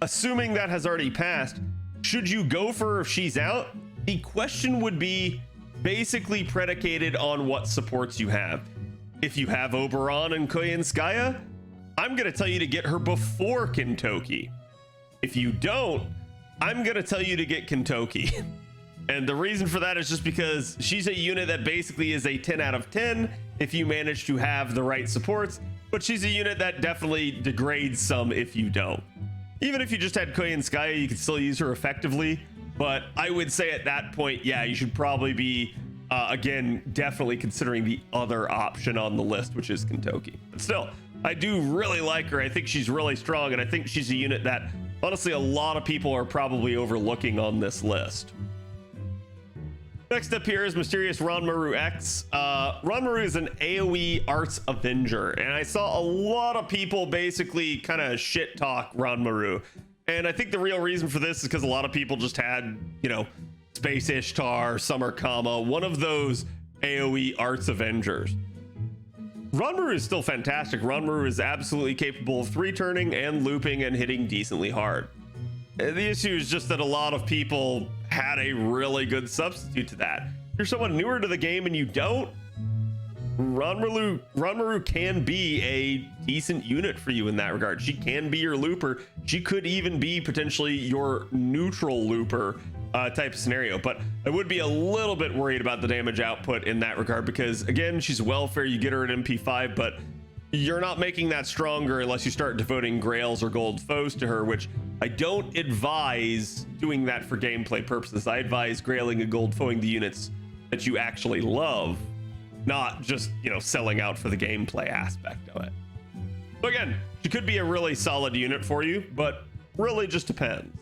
assuming that has already passed, should you go for her if she's out? The question would be basically predicated on what supports you have. If you have Oberon and Koyanskaya, I'm going to tell you to get her before kintoki. If you don't, I'm going to tell you to get kintoki. And the reason for that is just because she's a unit that basically is a 10 out of 10 if you manage to have the right supports, but she's a unit that definitely degrades some if you don't. Even if you just had Koyanskaya, you could still use her effectively, but I would say at that point, yeah, you should probably be, again, definitely considering the other option on the list, which is kintoki. But still, I do really like her. I think she's really strong, and I think she's a unit that honestly a lot of people are probably overlooking on this list. Next up here is Mysterious Ranmaru X. Ranmaru is an AoE Arts Avenger, and I saw a lot of people basically kind of shit talk Ranmaru. And I think the real reason for this is because a lot of people just had, you know, Space Ishtar, Summer Kama, one of those AoE Arts Avengers. Ranmaru is still fantastic. Ranmaru is absolutely capable of 3-turning and looping and hitting decently hard. The issue is just that a lot of people had a really good substitute to that. If you're someone newer to the game and you don't, Ranmaru can be a decent unit for you in that regard. She can be your looper. She could even be potentially your neutral looper type of scenario, but I would be a little bit worried about the damage output in that regard, because again, she's welfare. You get her at MP5, but you're not making that stronger unless you start devoting grails or gold foes to her, which I don't advise doing that for gameplay purposes. I advise grailing and gold foeing the units that you actually love, not just, you know, selling out for the gameplay aspect of it. So again, she could be a really solid unit for you, but really just depends.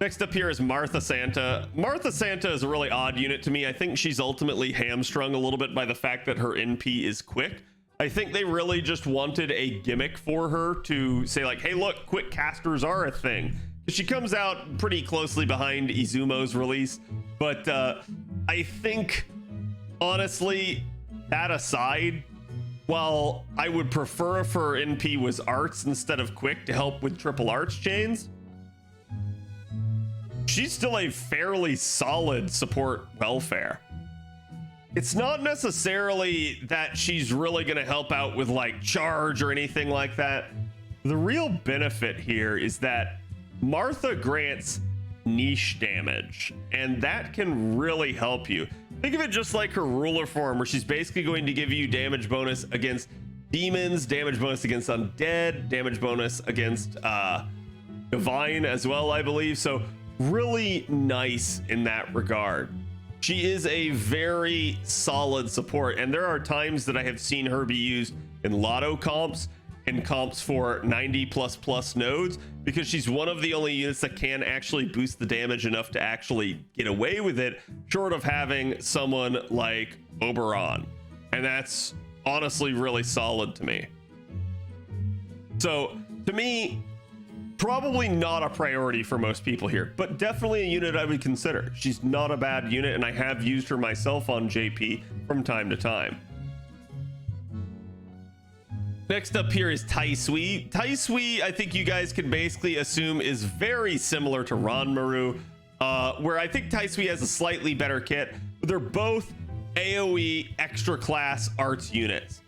Next up here is Martha Santa. Martha Santa is a really odd unit to me. I think she's ultimately hamstrung a little bit by the fact that her NP is quick. I think they really just wanted a gimmick for her to say like, hey, look, quick casters are a thing. She comes out pretty closely behind Izumo's release, but I think, honestly, that aside, while I would prefer if her NP was arts instead of quick to help with triple arts chains, she's still a fairly solid support welfare. It's not necessarily that she's really going to help out with like charge or anything like that. The real benefit here is that Martha grants niche damage, and that can really help you. Think of it just like her ruler form, where she's basically going to give you damage bonus against demons, damage bonus against undead, damage bonus against divine as well, I believe. So really nice in that regard. She is a very solid support, and there are times that I have seen her be used in lotto comps and comps for 90++ nodes, because she's one of the only units that can actually boost the damage enough to actually get away with it, short of having someone like Oberon. And that's honestly really solid to me. So to me, probably not a priority for most people here, but definitely a unit I would consider. She's not a bad unit, and I have used her myself on JP from time to time. Next up here is Tai Sui. Tai Sui, I think you guys can basically assume, is very similar to Ranmaru, where I think Tai Sui has a slightly better kit, but they're both AoE extra class arts units.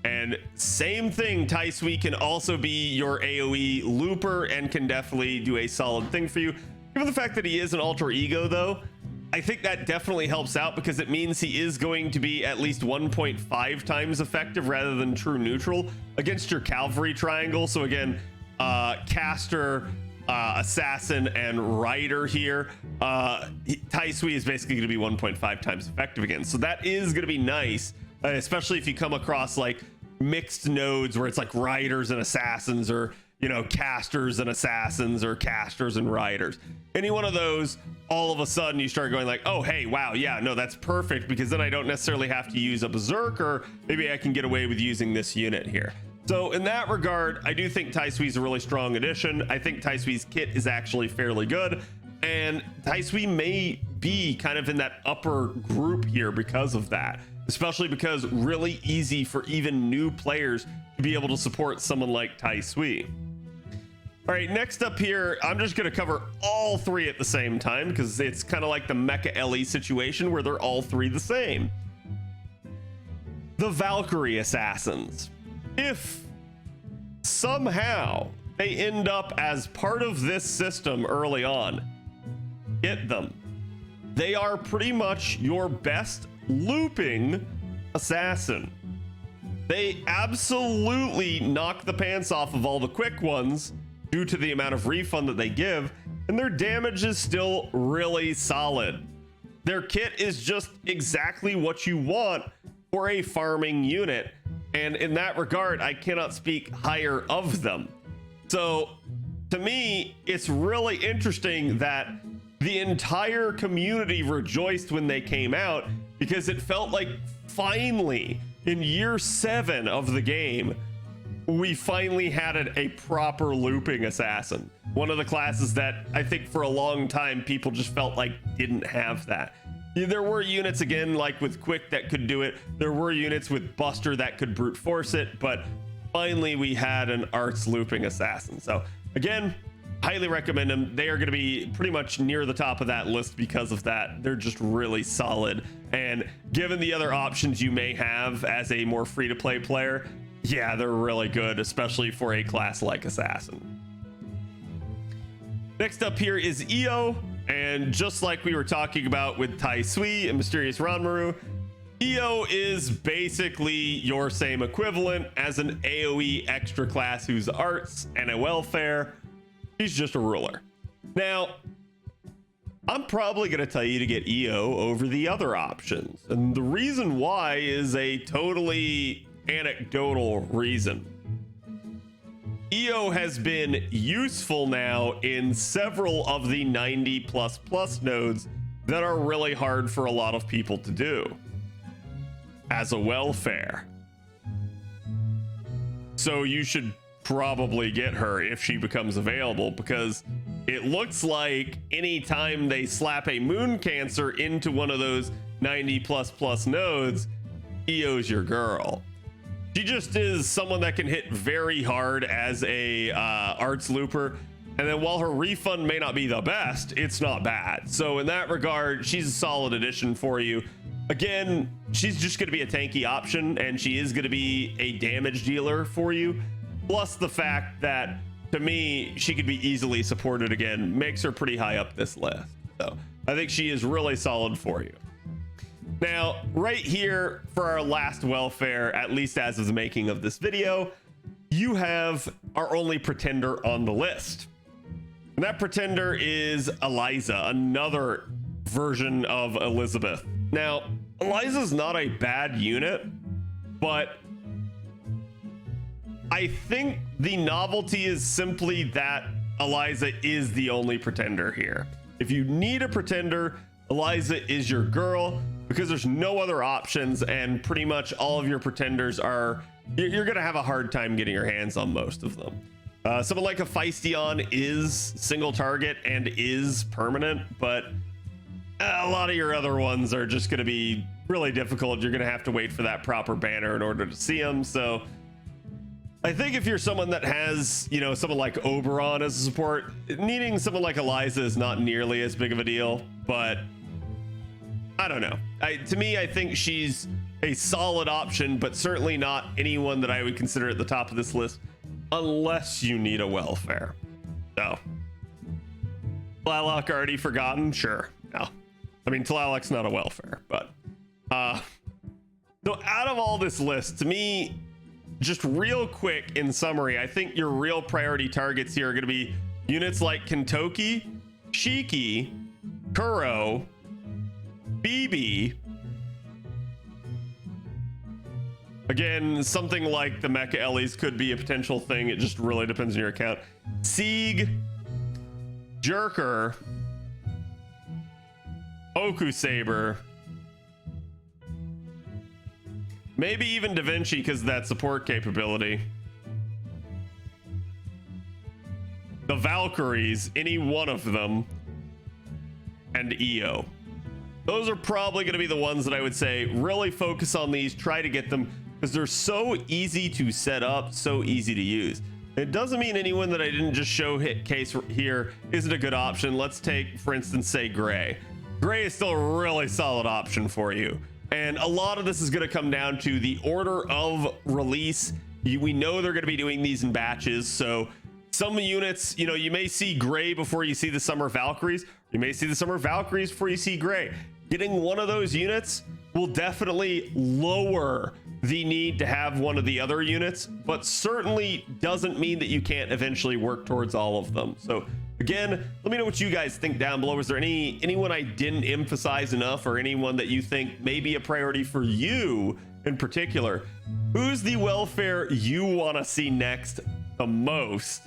And same thing, Tai Sui can also be your AoE looper and can definitely do a solid thing for you. Given the fact that he is an alter ego though, I think that definitely helps out, because it means he is going to be at least 1.5 times effective rather than true neutral against your cavalry triangle. So again, caster, assassin, and rider here. Tai Sui is basically going to be 1.5 times effective again. So that is going to be nice, especially if you come across like mixed nodes where it's like riders and assassins, or, you know, casters and assassins, or casters and riders. Any one of those, all of a sudden you start going like, oh, hey, wow, yeah, no, that's perfect, because then I don't necessarily have to use a berserker. Maybe I can get away with using this unit here. So in that regard, I do think Tai Sui is a really strong addition. I think Tai Sui's kit is actually fairly good, and Tai Sui may be kind of in that upper group here because of that, especially because really easy for even new players to be able to support someone like Tai Sui. All right, next up here, I'm just going to cover all three at the same time, because it's kind of like the Mecha LE situation where they're all three the same. The Valkyrie Assassins. If somehow they end up as part of this system early on, get them. They are pretty much your best looping assassin. They absolutely knock the pants off of all the quick ones due to the amount of refund that they give, and their damage is still really solid. Their kit is just exactly what you want for a farming unit, and in that regard, I cannot speak higher of them. So to me, it's really interesting that the entire community rejoiced when they came out, because it felt like finally in year 7 of the game, we finally had a proper looping assassin. One of the classes that I think for a long time people just felt like didn't have that. There were units, again, like with Quick that could do it. There were units with Buster that could brute force it, but finally we had an arts looping assassin. So again, highly recommend them. They are going to be pretty much near the top of that list because of that. They're just really solid. And given the other options you may have as a more free-to-play player, yeah, they're really good, especially for a class like assassin. Next up here is EO. And just like we were talking about with Tai Sui and Mysterious Ranmaru, EO is basically your same equivalent as an AoE extra class who's arts and a welfare. She's just a ruler. Now, I'm probably going to tell you to get EO over the other options. And the reason why is a totally anecdotal reason. EO has been useful now in several of the 90++ nodes that are really hard for a lot of people to do as a welfare. So you should probably get her if she becomes available, because it looks like anytime they slap a moon cancer into one of those 90++ nodes, EO's your girl. She just is someone that can hit very hard as a arts looper, and then while her refund may not be the best, it's not bad. So in that regard, she's a solid addition for you. Again, she's just going to be a tanky option, and she is going to be a damage dealer for you. Plus the fact that, to me, she could be easily supported again, makes her pretty high up this list. So I think she is really solid for you. Now, right here for our last welfare, at least as of the making of this video, you have our only pretender on the list. And that pretender is Eliza, another version of Elizabeth. Now, Eliza's not a bad unit, but I think the novelty is simply that Eliza is the only pretender here. If you need a pretender, Eliza is your girl, because there's no other options, and pretty much all of your pretenders are, you're going to have a hard time getting your hands on most of them. Someone like a Feistion is single target and is permanent, but a lot of your other ones are just going to be really difficult. You're going to have to wait for that proper banner in order to see them. So I think if you're someone that has, you know, someone like Oberon as a support, needing someone like Eliza is not nearly as big of a deal, but I don't know. To me, I think she's a solid option, but certainly not anyone that I would consider at the top of this list unless you need a welfare. So, Tlaloc already forgotten? Sure. No. I mean, Tlaloc's not a welfare, but so out of all this list, to me, just real quick in summary, I think your real priority targets here are going to be units like Kintoki, Shiki, Kuro, BB. Again, something like the Mecha Ellies could be a potential thing. It just really depends on your account. Sieg, Jerker, Oku Saber, maybe even Da Vinci because of that support capability. The Valkyries, any one of them, and EO. Those are probably going to be the ones that I would say really focus on these, try to get them, because they're so easy to set up, so easy to use. It doesn't mean anyone that I didn't just show hit case here isn't a good option. Let's take, for instance, say Gray. Gray is still a really solid option for you. And a lot of this is going to come down to the order of release. We know they're going to be doing these in batches. So some units, you know, you may see Gray before you see the Summer Valkyries. You may see the Summer Valkyries before you see Gray. Getting one of those units will definitely lower the need to have one of the other units, but certainly doesn't mean that you can't eventually work towards all of them. So again, let me know what you guys think down below. Is there anyone I didn't emphasize enough, or anyone that you think may be a priority for you in particular? Who's the welfare you want to see next the most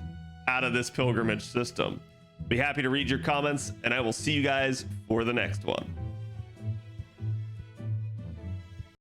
out of this pilgrimage system? Be happy to read your comments, and I will see you guys for the next one.